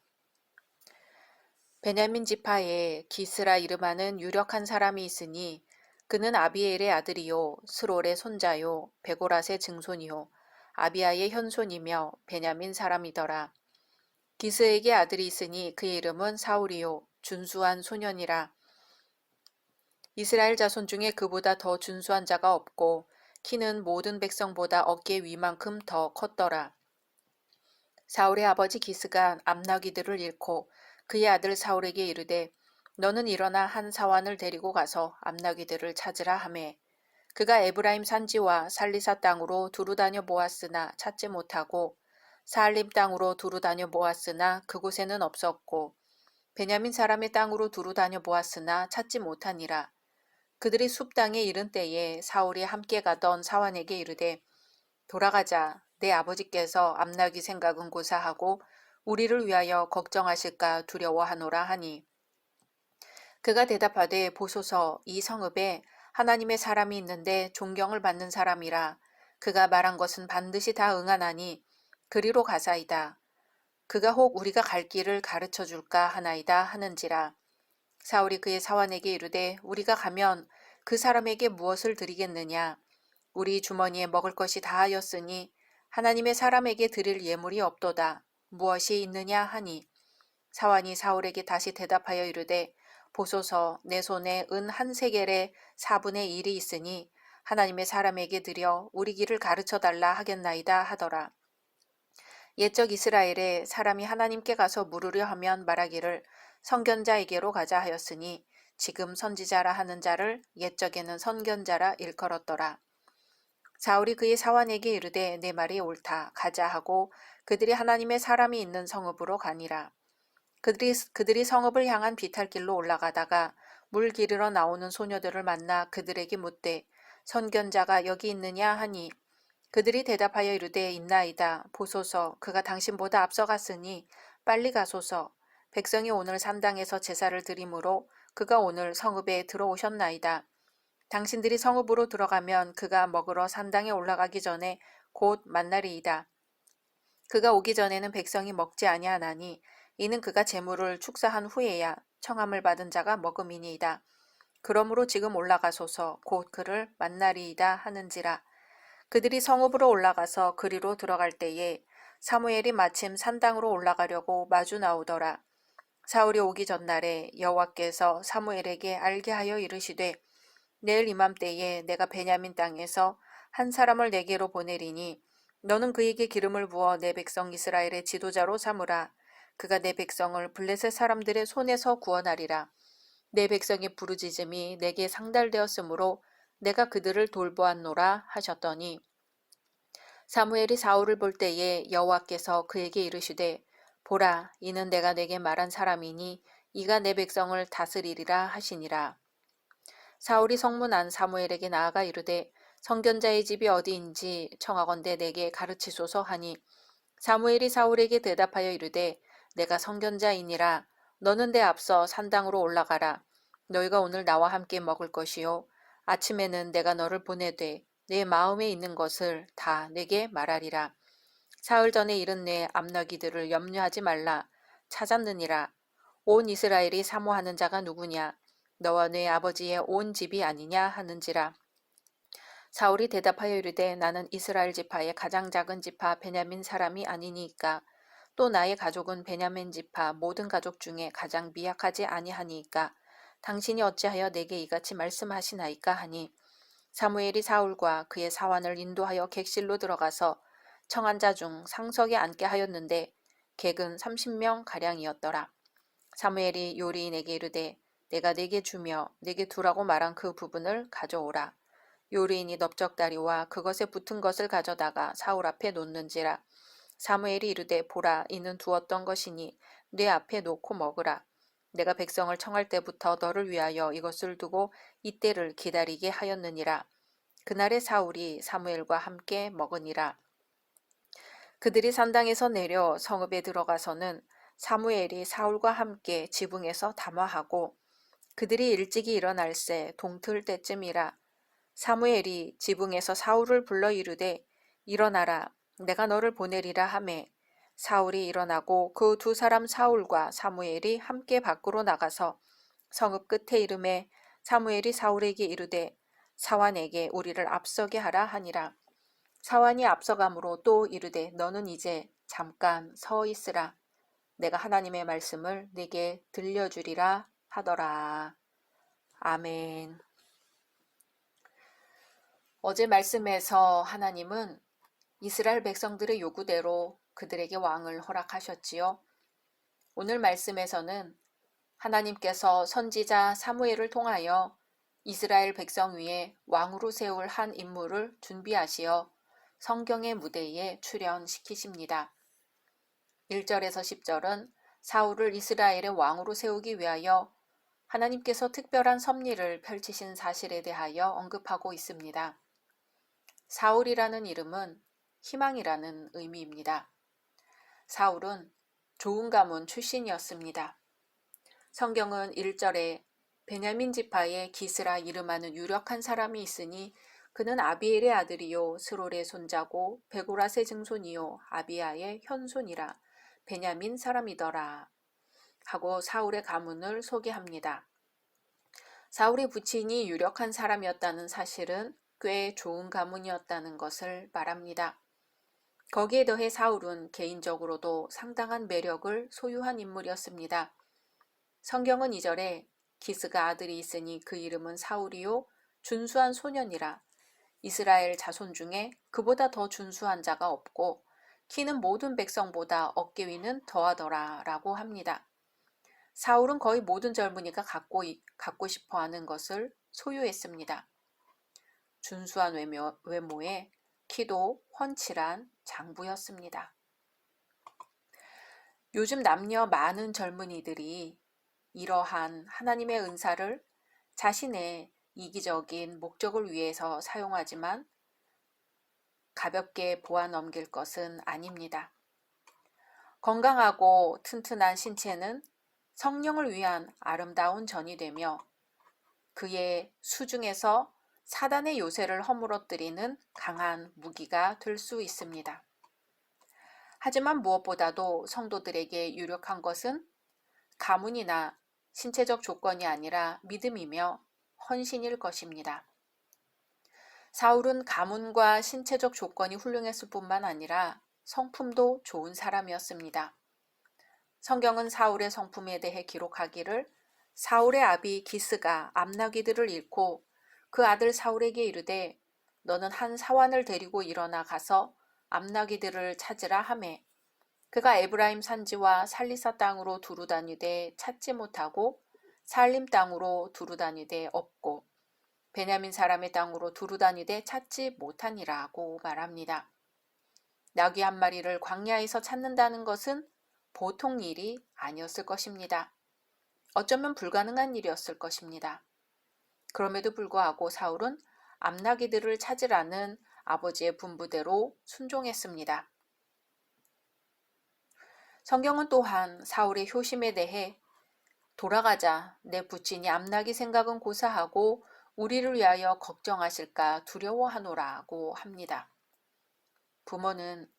베냐민 지파에 기스라 이름하는 유력한 사람이 있으니 그는 아비엘의 아들이요 스롤의 손자요 베고랏의 증손이요 아비아의 현손이며 베냐민 사람이더라. 기스에게 아들이 있으니 그의 이름은 사울이요 준수한 소년이라. 이스라엘 자손 중에 그보다 더 준수한 자가 없고 키는 모든 백성보다 어깨 위만큼 더 컸더라. 사울의 아버지 기스가 암나귀들을 잃고 그의 아들 사울에게 이르되 너는 일어나 한 사환을 데리고 가서 암나귀들을 찾으라 하매 그가 에브라임 산지와 살리사 땅으로 두루 다녀 보았으나 찾지 못하고 사알림 땅으로 두루 다녀 보았으나 그곳에는 없었고 베냐민 사람의 땅으로 두루 다녀 보았으나 찾지 못하니라. 그들이 숲 땅에 이른 때에 사울이 함께 가던 사환에게 이르되 돌아가자. 내 아버지께서 암나귀 생각은 고사하고 우리를 위하여 걱정하실까 두려워하노라 하니 그가 대답하되 보소서 이 성읍에 하나님의 사람이 있는데 존경을 받는 사람이라. 그가 말한 것은 반드시 다 응하나니 그리로 가사이다. 그가 혹 우리가 갈 길을 가르쳐 줄까 하나이다 하는지라. 사울이 그의 사환에게 이르되 우리가 가면 그 사람에게 무엇을 드리겠느냐. 우리 주머니에 먹을 것이 다하였으니 하나님의 사람에게 드릴 예물이 없도다. 무엇이 있느냐 하니 사환이 사울에게 다시 대답하여 이르되 보소서 내 손에 은 한 세겔의 4분의 1이 있으니 하나님의 사람에게 드려 우리 길을 가르쳐 달라 하겠나이다 하더라. 옛적 이스라엘에 사람이 하나님께 가서 물으려 하면 말하기를 선견자에게로 가자 하였으니 지금 선지자라 하는 자를 옛적에는 선견자라 일컬었더라. 사울이 그의 사환에게 이르되 내 말이 옳다 가자 하고 그들이 하나님의 사람이 있는 성읍으로 가니라. 그들이 성읍을 향한 비탈길로 올라가다가 물 기르러 나오는 소녀들을 만나 그들에게 묻되 선견자가 여기 있느냐 하니 그들이 대답하여 이르되 있나이다. 보소서 그가 당신보다 앞서갔으니 빨리 가소서. 백성이 오늘 산당에서 제사를 드리므로 그가 오늘 성읍에 들어오셨나이다. 당신들이 성읍으로 들어가면 그가 먹으러 산당에 올라가기 전에 곧 만나리이다. 그가 오기 전에는 백성이 먹지 아니하나니 이는 그가 제물을 축사한 후에야 청함을 받은 자가 먹음이니이다. 그러므로 지금 올라가소서 곧 그를 만나리이다 하는지라. 그들이 성읍으로 올라가서 그리로 들어갈 때에 사무엘이 마침 산당으로 올라가려고 마주 나오더라. 사울이 오기 전날에 여호와께서 사무엘에게 알게 하여 이르시되 내일 이맘때에 내가 베냐민 땅에서 한 사람을 내게로 보내리니 너는 그에게 기름을 부어 내 백성 이스라엘의 지도자로 삼으라. 그가 내 백성을 블레셋 사람들의 손에서 구원하리라. 내 백성의 부르짖음이 내게 상달되었으므로 내가 그들을 돌보았노라 하셨더니 사무엘이 사울을 볼 때에 여호와께서 그에게 이르시되 보라 이는 내가 내게 말한 사람이니 이가 내 백성을 다스리리라 하시니라. 사울이 성문 안 사무엘에게 나아가 이르되 선견자의 집이 어디인지 청하건대 내게 가르치소서 하니 사무엘이 사울에게 대답하여 이르되 내가 선견자이니라. 너는 내 앞서 산당으로 올라가라. 너희가 오늘 나와 함께 먹을 것이요 아침에는 내가 너를 보내되 내 마음에 있는 것을 다 내게 말하리라. 사흘 전에 이른 내 암나귀들을 염려하지 말라. 찾았느니라. 온 이스라엘이 사모하는 자가 누구냐? 너와 네 아버지의 온 집이 아니냐 하는지라. 사울이 대답하여 이르되 나는 이스라엘 지파의 가장 작은 지파 베냐민 사람이 아니니이까 또 나의 가족은 베냐민 지파 모든 가족 중에 가장 미약하지 아니하니이까 당신이 어찌하여 내게 이같이 말씀하시나이까 하니 사무엘이 사울과 그의 사환을 인도하여 객실로 들어가서 청한 자 중 상석에 앉게 하였는데 객은 30명 가량이었더라. 사무엘이 요리인에게 이르되 내가 내게 주며 내게 두라고 말한 그 부분을 가져오라. 요리인이 넓적다리와 그것에 붙은 것을 가져다가 사울 앞에 놓는지라. 사무엘이 이르되 보라 이는 두었던 것이니 내 앞에 놓고 먹으라. 내가 백성을 청할 때부터 너를 위하여 이것을 두고 이때를 기다리게 하였느니라. 그날에 사울이 사무엘과 함께 먹으니라. 그들이 산당에서 내려 성읍에 들어가서는 사무엘이 사울과 함께 지붕에서 담화하고 그들이 일찍이 일어날새 동틀 때쯤이라. 사무엘이 지붕에서 사울을 불러 이르되 일어나라 내가 너를 보내리라 하매 사울이 일어나고 그 두 사람 사울과 사무엘이 함께 밖으로 나가서 성읍 끝에 이름에 사무엘이 사울에게 이르되 사환에게 우리를 앞서게 하라 하니라. 사환이 앞서감으로 또 이르되 너는 이제 잠깐 서 있으라. 내가 하나님의 말씀을 네게 들려주리라 하더라. 아멘. 어제 말씀에서 하나님은 이스라엘 백성들의 요구대로 그들에게 왕을 허락하셨지요. 오늘 말씀에서는 하나님께서 선지자 사무엘을 통하여 이스라엘 백성 위에 왕으로 세울 한 인물을 준비하시어 성경의 무대에 출연시키십니다. 1절에서 10절은 사울을 이스라엘의 왕으로 세우기 위하여 하나님께서 특별한 섭리를 펼치신 사실에 대하여 언급하고 있습니다. 사울이라는 이름은 희망이라는 의미입니다. 사울은 좋은 가문 출신이었습니다. 성경은 1절에 베냐민 지파의 기스라 이름하는 유력한 사람이 있으니 그는 아비엘의 아들이요 스롤의 손자고 베고라의 증손이요 아비야의 현손이라 베냐민 사람이더라 하고 사울의 가문을 소개합니다. 사울의 부친이 유력한 사람이었다는 사실은 꽤 좋은 가문이었다는 것을 말합니다. 거기에 더해 사울은 개인적으로도 상당한 매력을 소유한 인물이었습니다. 성경은 2절에 기스가 아들이 있으니 그 이름은 사울이요 준수한 소년이라 이스라엘 자손 중에 그보다 더 준수한 자가 없고 키는 모든 백성보다 어깨 위는 더하더라 라고 합니다. 사울은 거의 모든 젊은이가 갖고 싶어 하는 것을 소유했습니다. 준수한 외모에 키도 훤칠한 장부였습니다. 요즘 남녀 많은 젊은이들이 이러한 하나님의 은사를 자신의 이기적인 목적을 위해서 사용하지만 가볍게 보아 넘길 것은 아닙니다. 건강하고 튼튼한 신체는 성령을 위한 아름다운 전이 되며 그의 수중에서 사단의 요새를 허물어뜨리는 강한 무기가 될 수 있습니다. 하지만 무엇보다도 성도들에게 유력한 것은 가문이나 신체적 조건이 아니라 믿음이며 헌신일 것입니다. 사울은 가문과 신체적 조건이 훌륭했을 뿐만 아니라 성품도 좋은 사람이었습니다. 성경은 사울의 성품에 대해 기록하기를 사울의 아비 기스가 암나귀들을 잃고 그 아들 사울에게 이르되 너는 한 사환을 데리고 일어나 가서 암나귀들을 찾으라 하매 그가 에브라임 산지와 살리사 땅으로 두루 다니되 찾지 못하고 살림 땅으로 두루 다니되 없고 베냐민 사람의 땅으로 두루 다니되 찾지 못하니라고 말합니다. 나귀 한 마리를 광야에서 찾는다는 것은 보통 일이 아니었을 것입니다. 어쩌면 불가능한 일이었을 것입니다. 그럼에도 불구하고 사울은 암나귀들을 찾으라는 아버지의 분부대로 순종했습니다. 성경은 또한 사울의 효심에 대해 돌아가자 내 부친이 암나귀 생각은 고사하고 우리를 위하여 걱정하실까 두려워하노라고 합니다. 부모는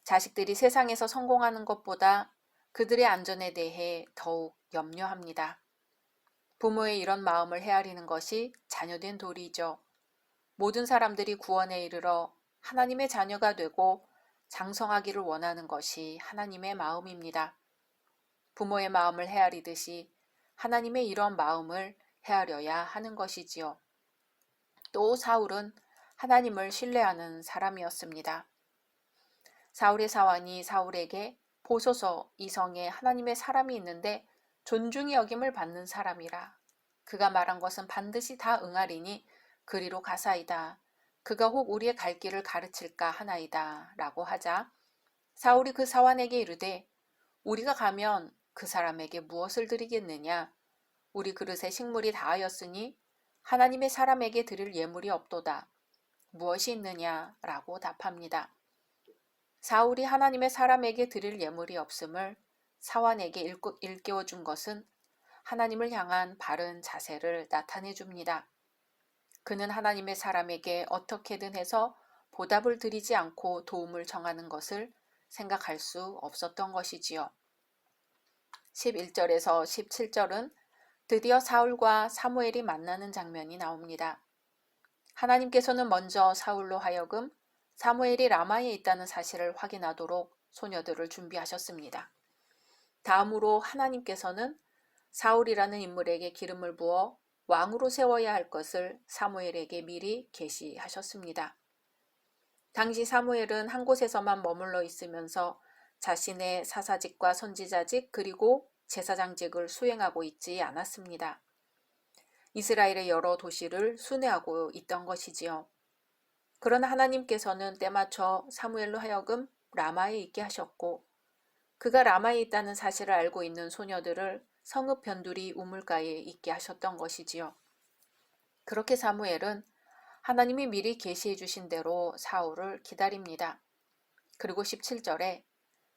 자식들이 세상에서 성공하는 것보다 그들의 안전에 대해 더욱 염려합니다. 부모의 이런 마음을 헤아리는 것이 자녀된 도리이죠. 모든 사람들이 구원에 이르러 하나님의 자녀가 되고 장성하기를 원하는 것이 하나님의 마음입니다. 부모의 마음을 헤아리듯이 하나님의 이런 마음을 헤아려야 하는 것이지요. 또 사울은 하나님을 신뢰하는 사람이었습니다. 사울의 사환이 사울에게 보소서 이 성에 하나님의 사람이 있는데 존중이 여김을 받는 사람이라. 그가 말한 것은 반드시 다 응하리니 그리로 가사이다. 그가 혹 우리의 갈 길을 가르칠까 하나이다. 라고 하자 사울이 그 사환에게 이르되 우리가 가면 그 사람에게 무엇을 드리겠느냐? 우리 그릇에 식물이 다하였으니 하나님의 사람에게 드릴 예물이 없도다. 무엇이 있느냐? 라고 답합니다. 사울이 하나님의 사람에게 드릴 예물이 없음을 사환에게 일깨워 준 것은 하나님을 향한 바른 자세를 나타내 줍니다. 그는 하나님의 사람에게 어떻게든 해서 보답을 드리지 않고 도움을 청하는 것을 생각할 수 없었던 것이지요. 11절에서 17절은 드디어 사울과 사무엘이 만나는 장면이 나옵니다. 하나님께서는 먼저 사울로 하여금 사무엘이 라마에 있다는 사실을 확인하도록 소녀들을 준비하셨습니다. 다음으로 하나님께서는 사울이라는 인물에게 기름을 부어 왕으로 세워야 할 것을 사무엘에게 미리 계시하셨습니다. 당시 사무엘은 한 곳에서만 머물러 있으면서 자신의 사사직과 선지자직 그리고 제사장직을 수행하고 있지 않았습니다. 이스라엘의 여러 도시를 순회하고 있던 것이지요. 그러나 하나님께서는 때맞춰 사무엘로 하여금 라마에 있게 하셨고 그가 라마에 있다는 사실을 알고 있는 소녀들을 성읍 변두리 우물가에 있게 하셨던 것이지요. 그렇게 사무엘은 하나님이 미리 계시해 주신 대로 사울을 기다립니다. 그리고 17절에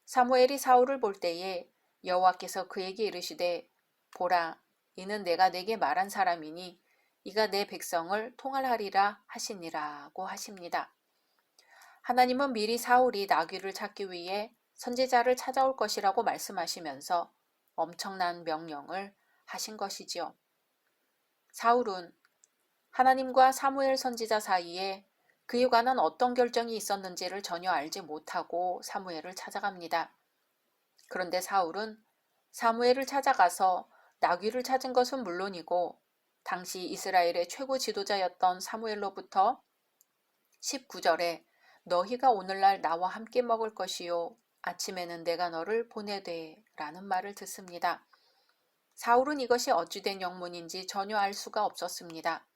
사무엘이 사울을 볼 때에 여호와께서 그에게 이르시되 보라 이는 내가 내게 말한 사람이니 이가 내 백성을 통할하리라 하시니라고 하십니다. 하나님은 미리 사울이 나귀를 찾기 위해 선지자를 찾아올 것이라고 말씀하시면서 엄청난 명령을 하신 것이지요. 사울은 하나님과 사무엘 선지자 사이에 그에 관한 어떤 결정이 있었는지를 전혀 알지 못하고 사무엘을 찾아갑니다. 그런데 사울은 사무엘을 찾아가서 나귀를 찾은 것은 물론이고 당시 이스라엘의 최고 지도자였던 사무엘로부터 19절에 너희가 오늘날 나와 함께 먹을 것이요 아침에는 내가 너를 보내되 라는 말을 듣습니다. 사울은 이것이 어찌 된 영문인지 전혀 알 수가 없었습니다.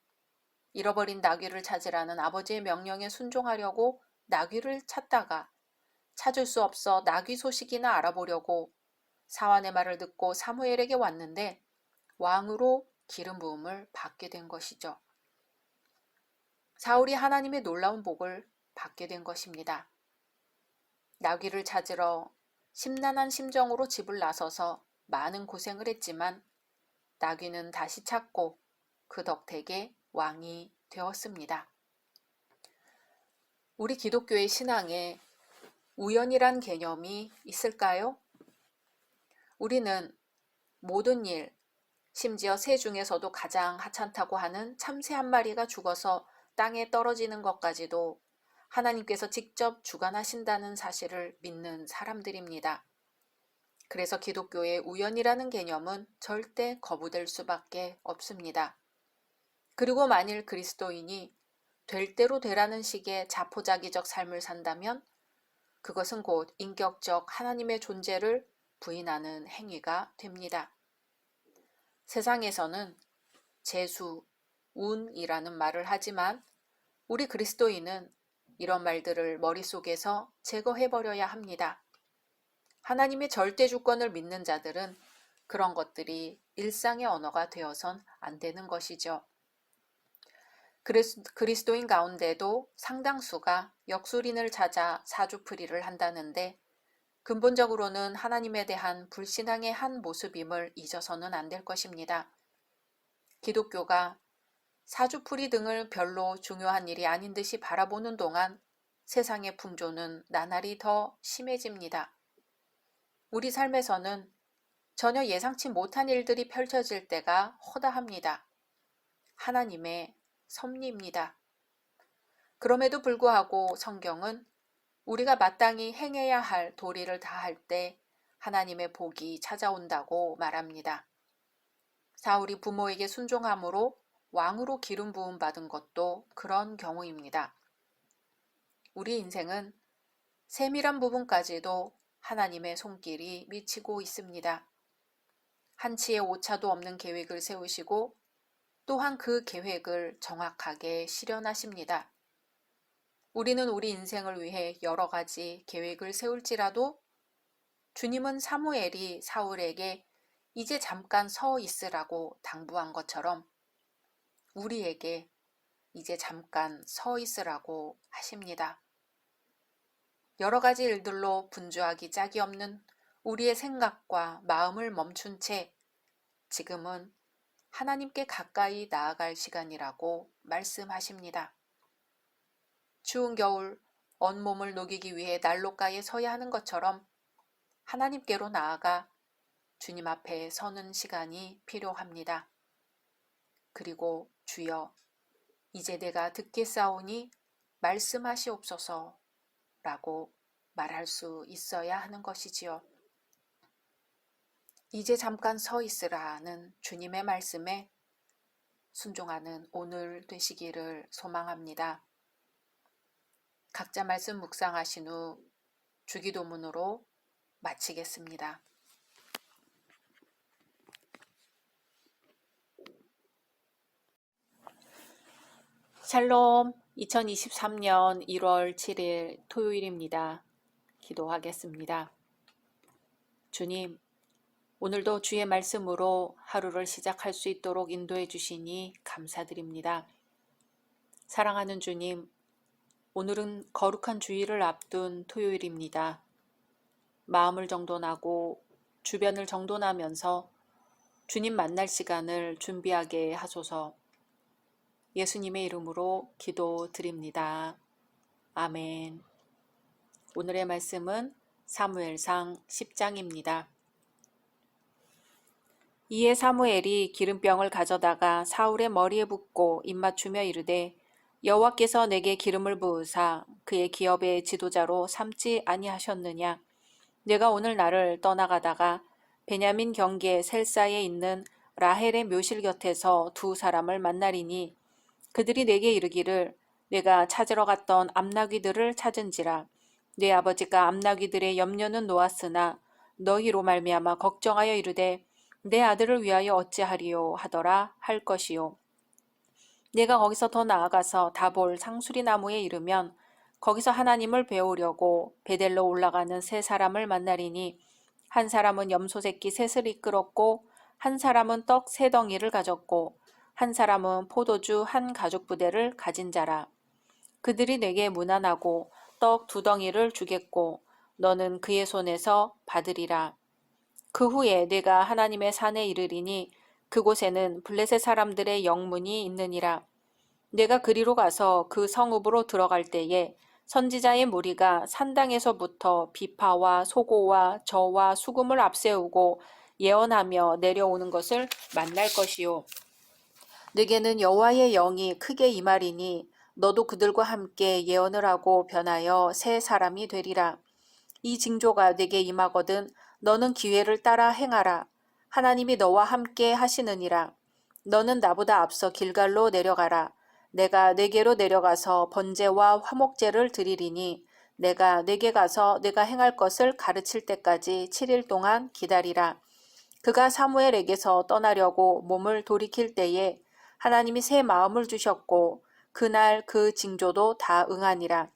잃어버린 나귀를 찾으라는 아버지의 명령에 순종하려고 나귀를 찾다가 찾을 수 없어 나귀 소식이나 알아보려고 사환의 말을 듣고 사무엘에게 왔는데 왕으로 기름 부음을 받게 된 것이죠. 사울이 하나님의 놀라운 복을 받게 된 것입니다. 나귀를 찾으러 심란한 심정으로 집을 나서서 많은 고생을 했지만 나귀는 다시 찾고 그 덕택에 왕이 되었습니다. 우리 기독교의 신앙에 우연이란 개념이 있을까요? 우리는 모든 일, 심지어 새 중에서도 가장 하찮다고 하는 참새 한 마리가 죽어서 땅에 떨어지는 것까지도 하나님께서 직접 주관하신다는 사실을 믿는 사람들입니다. 그래서 기독교의 우연이라는 개념은 절대 거부될 수밖에 없습니다. 그리고 만일 그리스도인이 될 대로 되라는 식의 자포자기적 삶을 산다면 그것은 곧 인격적 하나님의 존재를 부인하는 행위가 됩니다. 세상에서는 재수, 운이라는 말을 하지만 우리 그리스도인은 이런 말들을 머릿속에서 제거해버려야 합니다. 하나님의 절대 주권을 믿는 자들은 그런 것들이 일상의 언어가 되어선 안 되는 것이죠. 그리스도인 가운데도 상당수가 역술인을 찾아 사주풀이를 한다는데 근본적으로는 하나님에 대한 불신앙의 한 모습임을 잊어서는 안 될 것입니다. 기독교가 사주풀이 등을 별로 중요한 일이 아닌 듯이 바라보는 동안 세상의 풍조는 나날이 더 심해집니다. 우리 삶에서는 전혀 예상치 못한 일들이 펼쳐질 때가 허다합니다. 하나님의 섭리입니다. 그럼에도 불구하고 성경은 우리가 마땅히 행해야 할 도리를 다할 때 하나님의 복이 찾아온다고 말합니다. 사울이 부모에게 순종함으로 왕으로 기름 부음 받은 것도 그런 경우입니다. 우리 인생은 세밀한 부분까지도 하나님의 손길이 미치고 있습니다. 한치의 오차도 없는 계획을 세우시고 또한 그 계획을 정확하게 실현하십니다. 우리는 우리 인생을 위해 여러 가지 계획을 세울지라도 주님은 사무엘이 사울에게 이제 잠깐 서 있으라고 당부한 것처럼 우리에게 이제 잠깐 서 있으라고 하십니다. 여러 가지 일들로 분주하기 짝이 없는 우리의 생각과 마음을 멈춘 채 지금은 하나님께 가까이 나아갈 시간이라고 말씀하십니다. 추운 겨울 온몸을 녹이기 위해 난로가에 서야 하는 것처럼 하나님께로 나아가 주님 앞에 서는 시간이 필요합니다. 그리고 주여 이제 내가 듣겠사오니 말씀하시옵소서 라고 말할 수 있어야 하는 것이지요. 이제 잠깐 서 있으라는 주님의 말씀에 순종하는 오늘 되시기를 소망합니다. 각자 말씀 묵상하신 후 주기도문으로 마치겠습니다. 샬롬, 2023년 1월 7일 토요일입니다. 기도하겠습니다. 주님, 오늘도 주의 말씀으로 하루를 시작할 수 있도록 인도해 주시니 감사드립니다. 사랑하는 주님, 오늘은 거룩한 주일을 앞둔 토요일입니다. 마음을 정돈하고 주변을 정돈하면서 주님 만날 시간을 준비하게 하소서. 예수님의 이름으로 기도드립니다. 아멘. 오늘의 말씀은 사무엘상 10장입니다. 이에 사무엘이 기름병을 가져다가 사울의 머리에 붓고 입맞추며 이르되 여호와께서 내게 기름을 부으사 그의 기업의 지도자로 삼지 아니하셨느냐. 내가 오늘 나를 떠나가다가 베냐민 경계 셀사에 있는 라헬의 묘실 곁에서 두 사람을 만나리니 그들이 내게 이르기를 내가 찾으러 갔던 암나귀들을 찾은지라. 내 아버지가 암나귀들의 염려는 놓았으나 너희로 말미암아 걱정하여 이르되 내 아들을 위하여 어찌하리요 하더라 할 것이요. 내가 거기서 더 나아가서 다볼 상수리 나무에 이르면 거기서 하나님을 배우려고 베델로 올라가는 세 사람을 만나리니 한 사람은 염소 새끼 셋을 이끌었고 한 사람은 떡 세 덩이를 가졌고 한 사람은 포도주 한 가죽 부대를 가진 자라. 그들이 내게 문안하고 떡 두 덩이를 주겠고 너는 그의 손에서 받으리라. 그 후에 내가 하나님의 산에 이르리니 그곳에는 블레셋 사람들의 영문이 있느니라. 내가 그리로 가서 그 성읍으로 들어갈 때에 선지자의 무리가 산당에서부터 비파와 소고와 저와 수금을 앞세우고 예언하며 내려오는 것을 만날 것이요. 내게는 여호와의 영이 크게 임하리니 너도 그들과 함께 예언을 하고 변하여 새 사람이 되리라. 이 징조가 내게 임하거든 너는 기회를 따라 행하라. 하나님이 너와 함께 하시느니라. 너는 나보다 앞서 길갈로 내려가라. 내가 내게로 내려가서 번제와 화목제를 드리리니 내가 내게 가서 내가 행할 것을 가르칠 때까지 7일 동안 기다리라. 그가 사무엘에게서 떠나려고 몸을 돌이킬 때에 하나님이 새 마음을 주셨고 그날 그 징조도 다 응하니라.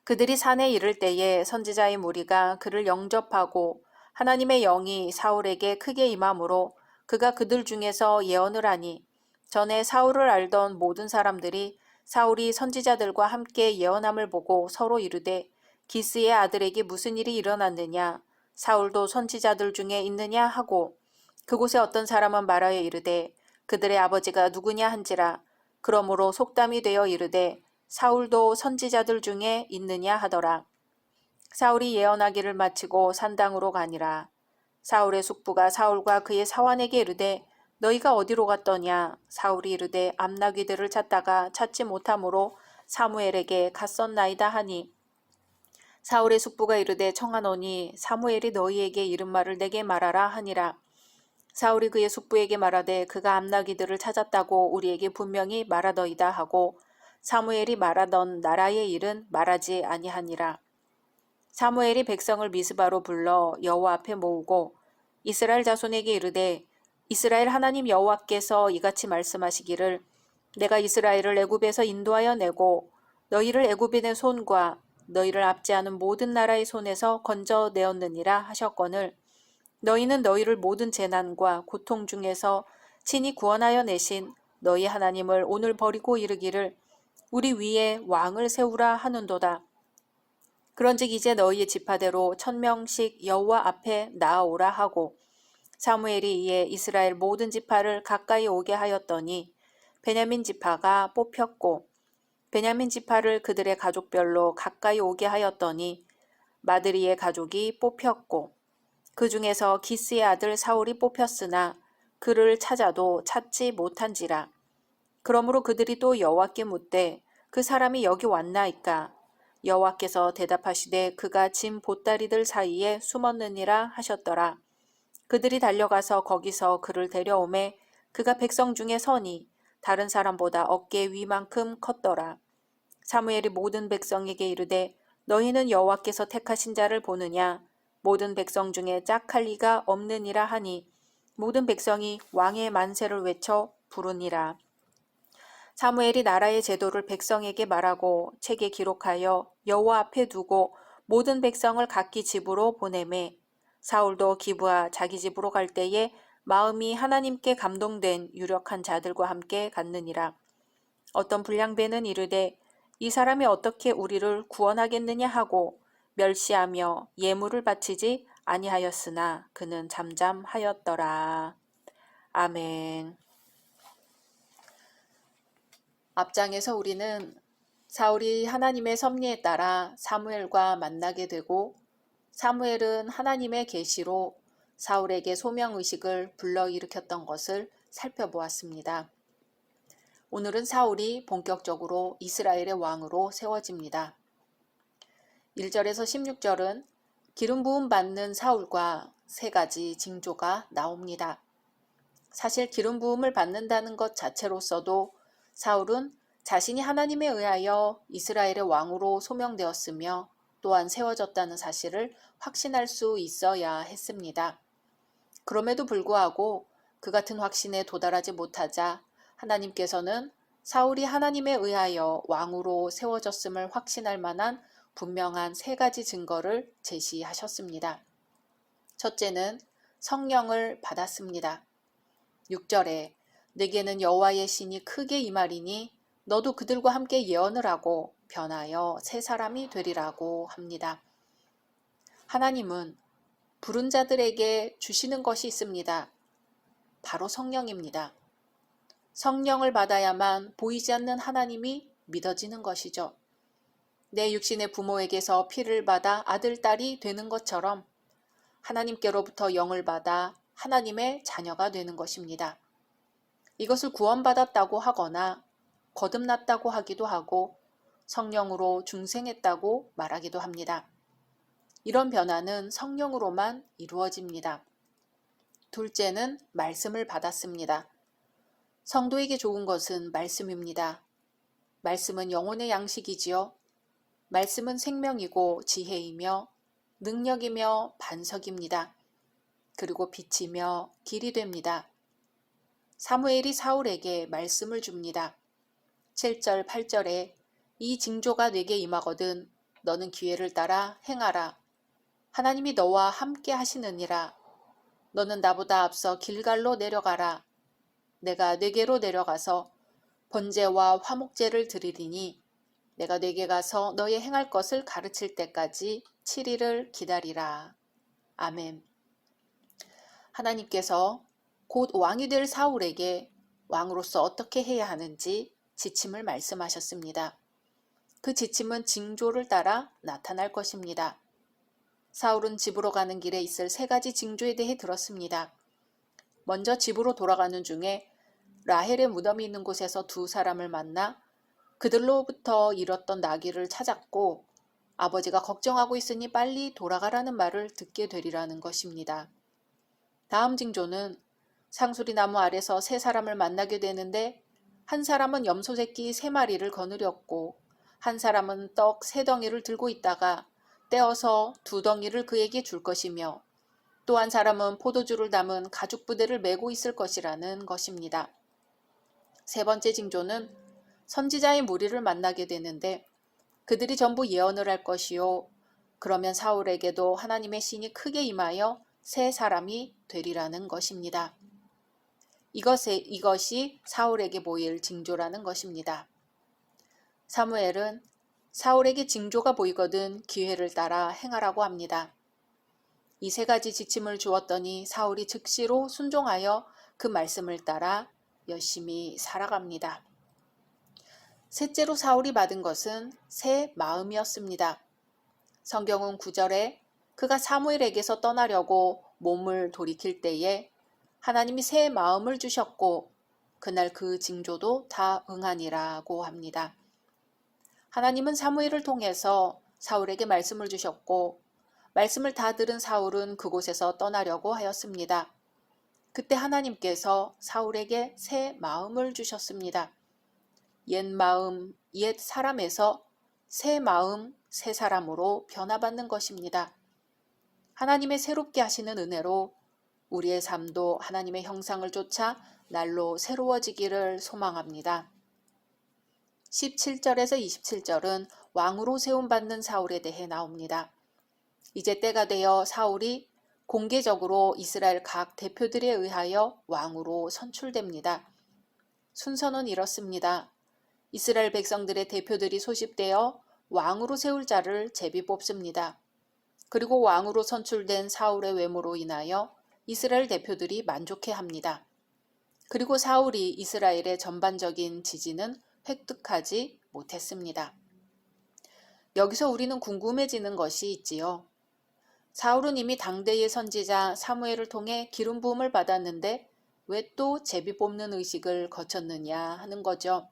그들이 산에 이를 때에 선지자의 무리가 그를 영접하고 하나님의 영이 사울에게 크게 임함으로 그가 그들 중에서 예언을 하니 전에 사울을 알던 모든 사람들이 사울이 선지자들과 함께 예언함을 보고 서로 이르되 기스의 아들에게 무슨 일이 일어났느냐 사울도 선지자들 중에 있느냐 하고 그곳에 어떤 사람은 말하여 이르되 그들의 아버지가 누구냐 한지라 그러므로 속담이 되어 이르되 사울도 선지자들 중에 있느냐 하더라. 사울이 예언하기를 마치고 산당으로 가니라. 사울의 숙부가 사울과 그의 사환에게 이르되 너희가 어디로 갔더냐? 사울이 이르되 암나귀들을 찾다가 찾지 못하므로 사무엘에게 갔었나이다 하니 사울의 숙부가 이르되 청하노니 사무엘이 너희에게 이른 말을 내게 말하라 하니라. 사울이 그의 숙부에게 말하되 그가 암나귀들을 찾았다고 우리에게 분명히 말하더이다 하고 사무엘이 말하던 나라의 일은 말하지 아니하니라. 사무엘이 백성을 미스바로 불러 여호와 앞에 모으고 이스라엘 자손에게 이르되 이스라엘 하나님 여호와께서 이같이 말씀하시기를 내가 이스라엘을 애굽에서 인도하여 내고 너희를 애굽인의 손과 너희를 압제하는 모든 나라의 손에서 건져내었느니라 하셨거늘 너희는 너희를 모든 재난과 고통 중에서 친히 구원하여 내신 너희 하나님을 오늘 버리고 이르기를 우리 위에 왕을 세우라 하는도다. 그런즉 이제 너희의 지파대로 1000명씩 여호와 앞에 나아오라 하고 사무엘이 이에 이스라엘 모든 지파를 가까이 오게 하였더니 베냐민 지파가 뽑혔고 베냐민 지파를 그들의 가족별로 가까이 오게 하였더니 마드리의 가족이 뽑혔고 그 중에서 기스의 아들 사울이 뽑혔으나 그를 찾아도 찾지 못한지라. 그러므로 그들이 또 여호와께 묻되 그 사람이 여기 왔나이까? 여호와께서 대답하시되 그가 짐 보따리들 사이에 숨었느니라 하셨더라. 그들이 달려가서 거기서 그를 데려오매 그가 백성 중에 서니 다른 사람보다 어깨 위만큼 컸더라. 사무엘이 모든 백성에게 이르되 너희는 여호와께서 택하신 자를 보느냐? 모든 백성 중에 짝할 리가 없느니라 하니 모든 백성이 왕의 만세를 외쳐 부르니라. 사무엘이 나라의 제도를 백성에게 말하고 책에 기록하여 여호와 앞에 두고 모든 백성을 각기 집으로 보내매 사울도 기브아 자기 집으로 갈 때에 마음이 하나님께 감동된 유력한 자들과 함께 갔느니라. 어떤 불량배는 이르되 이 사람이 어떻게 우리를 구원하겠느냐 하고 멸시하며 예물을 바치지 아니하였으나 그는 잠잠하였더라. 아멘. 앞장에서 우리는 사울이 하나님의 섭리에 따라 사무엘과 만나게 되고 사무엘은 하나님의 계시로 사울에게 소명의식을 불러일으켰던 것을 살펴보았습니다. 오늘은 사울이 본격적으로 이스라엘의 왕으로 세워집니다. 1절에서 16절은 기름 부음 받는 사울과 세 가지 징조가 나옵니다. 사실 기름 부음을 받는다는 것 자체로서도 사울은 자신이 하나님에 의하여 이스라엘의 왕으로 소명되었으며 또한 세워졌다는 사실을 확신할 수 있어야 했습니다. 그럼에도 불구하고 그 같은 확신에 도달하지 못하자 하나님께서는 사울이 하나님에 의하여 왕으로 세워졌음을 확신할 만한 분명한 세 가지 증거를 제시하셨습니다. 첫째는 성령을 받았습니다. 6절에 내게는 여호와의 신이 크게 임하리니 너도 그들과 함께 예언을 하고 변하여 새 사람이 되리라고 합니다. 하나님은 부른 자들에게 주시는 것이 있습니다. 바로 성령입니다. 성령을 받아야만 보이지 않는 하나님이 믿어지는 것이죠. 내 육신의 부모에게서 피를 받아 아들, 딸이 되는 것처럼 하나님께로부터 영을 받아 하나님의 자녀가 되는 것입니다. 이것을 구원받았다고 하거나 거듭났다고 하기도 하고 성령으로 중생했다고 말하기도 합니다. 이런 변화는 성령으로만 이루어집니다. 둘째는 말씀을 받았습니다. 성도에게 좋은 것은 말씀입니다. 말씀은 영혼의 양식이지요. 말씀은 생명이고 지혜이며 능력이며 반석입니다. 그리고 빛이며 길이 됩니다. 사무엘이 사울에게 말씀을 줍니다. 7절, 8절에 이 징조가 네게 임하거든 너는 기회를 따라 행하라. 하나님이 너와 함께 하시느니라. 너는 나보다 앞서 길갈로 내려가라. 내가 네게로 내려가서 번제와 화목제를 드리리니 내가 네게 가서 너의 행할 것을 가르칠 때까지 7일을 기다리라. 아멘. 하나님께서 곧 왕이 될 사울에게 왕으로서 어떻게 해야 하는지 지침을 말씀하셨습니다. 그 지침은 징조를 따라 나타날 것입니다. 사울은 집으로 가는 길에 있을 세 가지 징조에 대해 들었습니다. 먼저 집으로 돌아가는 중에 라헬의 무덤이 있는 곳에서 두 사람을 만나 그들로부터 잃었던 나귀를 찾았고 아버지가 걱정하고 있으니 빨리 돌아가라는 말을 듣게 되리라는 것입니다. 다음 징조는 상수리 나무 아래서 세 사람을 만나게 되는데 한 사람은 염소 새끼 3마리를 거느렸고 한 사람은 떡 3덩이를 들고 있다가 떼어서 2덩이를 그에게 줄 것이며 또 한 사람은 포도주를 담은 가죽 부대를 메고 있을 것이라는 것입니다. 세 번째 징조는 선지자의 무리를 만나게 되는데 그들이 전부 예언을 할 것이요 그러면 사울에게도 하나님의 신이 크게 임하여 새 사람이 되리라는 것입니다. 이것이 사울에게 보일 징조라는 것입니다. 사무엘은 사울에게 징조가 보이거든 기회를 따라 행하라고 합니다. 이 세 가지 지침을 주었더니 사울이 즉시로 순종하여 그 말씀을 따라 열심히 살아갑니다. 셋째로 사울이 받은 것은 새 마음이었습니다. 성경은 9절에 그가 사무엘에게서 떠나려고 몸을 돌이킬 때에 하나님이 새 마음을 주셨고 그날 그 징조도 다 응하니라고 합니다. 하나님은 사무엘을 통해서 사울에게 말씀을 주셨고 말씀을 다 들은 사울은 그곳에서 떠나려고 하였습니다. 그때 하나님께서 사울에게 새 마음을 주셨습니다. 옛 마음, 옛 사람에서 새 마음, 새 사람으로 변화받는 것입니다. 하나님의 새롭게 하시는 은혜로 우리의 삶도 하나님의 형상을 쫓아 날로 새로워지기를 소망합니다. 17절에서 27절은 왕으로 세움받는 사울에 대해 나옵니다. 이제 때가 되어 사울이 공개적으로 이스라엘 각 대표들에 의하여 왕으로 선출됩니다. 순서는 이렇습니다. 이스라엘 백성들의 대표들이 소집되어 왕으로 세울 자를 제비 뽑습니다. 그리고 왕으로 선출된 사울의 외모로 인하여 이스라엘 대표들이 만족해합니다. 그리고 사울이 이스라엘의 전반적인 지지는 획득하지 못했습니다. 여기서 우리는 궁금해지는 것이 있지요. 사울은 이미 당대의 선지자 사무엘을 통해 기름 부음을 받았는데 왜 또 제비 뽑는 의식을 거쳤느냐 하는 거죠.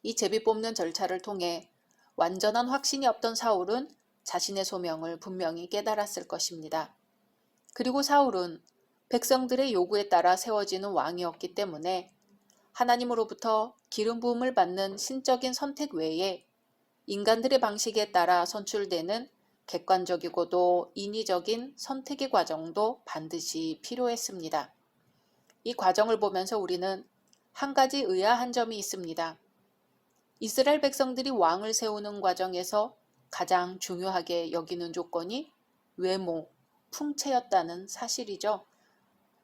이 제비 뽑는 절차를 통해 완전한 확신이 없던 사울은 자신의 소명을 분명히 깨달았을 것입니다. 그리고 사울은 백성들의 요구에 따라 세워지는 왕이었기 때문에 하나님으로부터 기름 부음을 받는 신적인 선택 외에 인간들의 방식에 따라 선출되는 객관적이고도 인위적인 선택의 과정도 반드시 필요했습니다. 이 과정을 보면서 우리는 한 가지 의아한 점이 있습니다. 이스라엘 백성들이 왕을 세우는 과정에서 가장 중요하게 여기는 조건이 외모, 풍채였다는 사실이죠.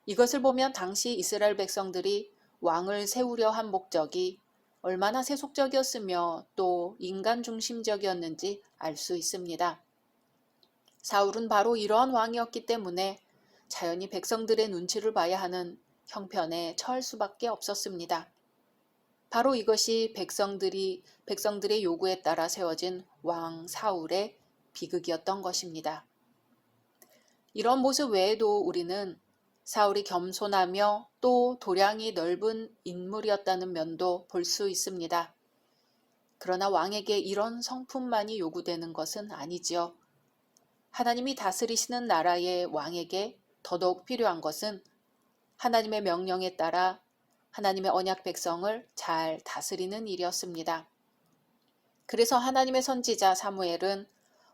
이것을 보면 당시 이스라엘 백성들이 왕을 세우려 한 목적이 얼마나 세속적이었으며 또 인간 중심적이었는지 알 수 있습니다. 사울은 바로 이러한 왕이었기 때문에 자연히 백성들의 눈치를 봐야 하는 형편에 처할 수밖에 없었습니다. 바로 이것이 백성들의 요구에 따라 세워진 왕 사울의 비극이었던 것입니다. 이런 모습 외에도 우리는 사울이 겸손하며 또 도량이 넓은 인물이었다는 면도 볼 수 있습니다. 그러나 왕에게 이런 성품만이 요구되는 것은 아니지요. 하나님이 다스리시는 나라의 왕에게 더더욱 필요한 것은 하나님의 명령에 따라 하나님의 언약 백성을 잘 다스리는 일이었습니다. 그래서 하나님의 선지자 사무엘은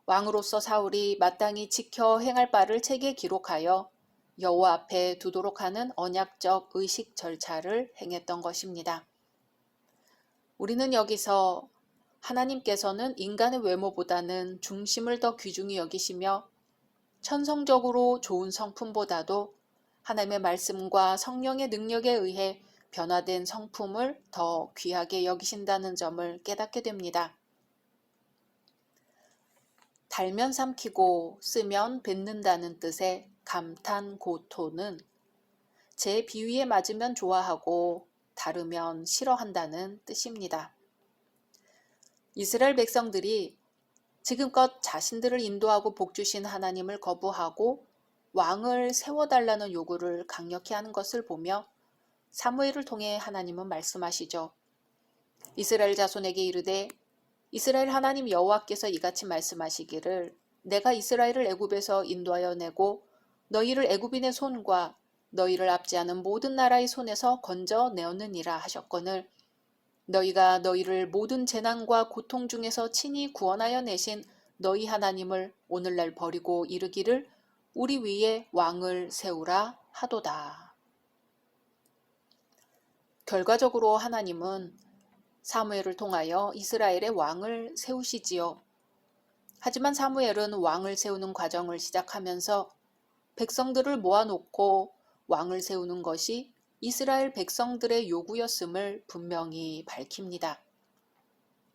왕으로서 사울이 마땅히 지켜 행할 바를 책에 기록하여 여호와 앞에 두도록 하는 언약적 의식 절차를 행했던 것입니다. 우리는 여기서 하나님께서는 인간의 외모보다는 중심을 더 귀중히 여기시며 천성적으로 좋은 성품보다도 하나님의 말씀과 성령의 능력에 의해 변화된 성품을 더 귀하게 여기신다는 점을 깨닫게 됩니다. 달면 삼키고 쓰면 뱉는다는 뜻의 감탄고토는 제 비위에 맞으면 좋아하고 다르면 싫어한다는 뜻입니다. 이스라엘 백성들이 지금껏 자신들을 인도하고 복주신 하나님을 거부하고 왕을 세워달라는 요구를 강력히 하는 것을 보며 사무엘을 통해 하나님은 말씀하시죠. 이스라엘 자손에게 이르되 이스라엘 하나님 여호와께서 이같이 말씀하시기를 내가 이스라엘을 애굽에서 인도하여 내고 너희를 애굽인의 손과 너희를 압제하는 모든 나라의 손에서 건져내었느니라 하셨거늘 너희가 너희를 모든 재난과 고통 중에서 친히 구원하여 내신 너희 하나님을 오늘날 버리고 이르기를 우리 위에 왕을 세우라 하도다. 결과적으로 하나님은 사무엘을 통하여 이스라엘의 왕을 세우시지요. 하지만 사무엘은 왕을 세우는 과정을 시작하면서 백성들을 모아놓고 왕을 세우는 것이 이스라엘 백성들의 요구였음을 분명히 밝힙니다.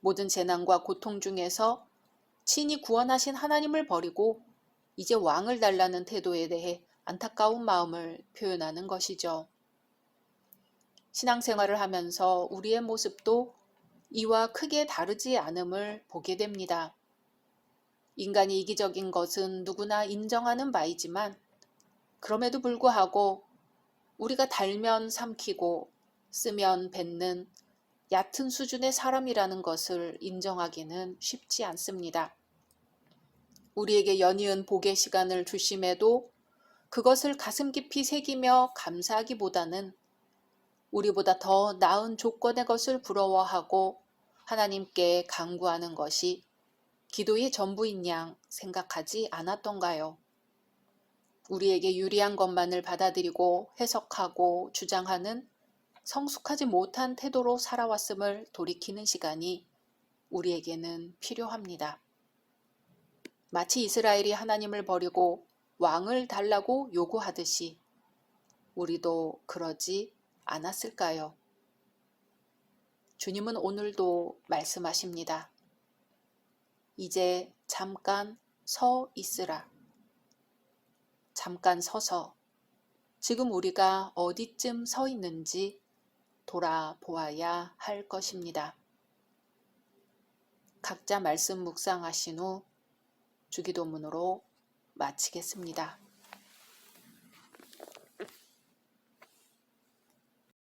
모든 재난과 고통 중에서 친히 구원하신 하나님을 버리고 이제 왕을 달라는 태도에 대해 안타까운 마음을 표현하는 것이죠. 신앙생활을 하면서 우리의 모습도 이와 크게 다르지 않음을 보게 됩니다. 인간이 이기적인 것은 누구나 인정하는 바이지만 그럼에도 불구하고 우리가 달면 삼키고 쓰면 뱉는 얕은 수준의 사람이라는 것을 인정하기는 쉽지 않습니다. 우리에게 연이은 복의 시간을 주심에도 그것을 가슴 깊이 새기며 감사하기보다는 우리보다 더 나은 조건의 것을 부러워하고 하나님께 간구하는 것이 기도의 전부인 양 생각하지 않았던가요? 우리에게 유리한 것만을 받아들이고 해석하고 주장하는 성숙하지 못한 태도로 살아왔음을 돌이키는 시간이 우리에게는 필요합니다. 마치 이스라엘이 하나님을 버리고 왕을 달라고 요구하듯이 우리도 그러지 않았을까요? 주님은 오늘도 말씀하십니다. 이제 잠깐 서 있으라. 잠깐 서서 지금 우리가 어디쯤 서 있는지 돌아보아야 할 것입니다. 각자 말씀 묵상하신 후 주기도문으로 마치겠습니다.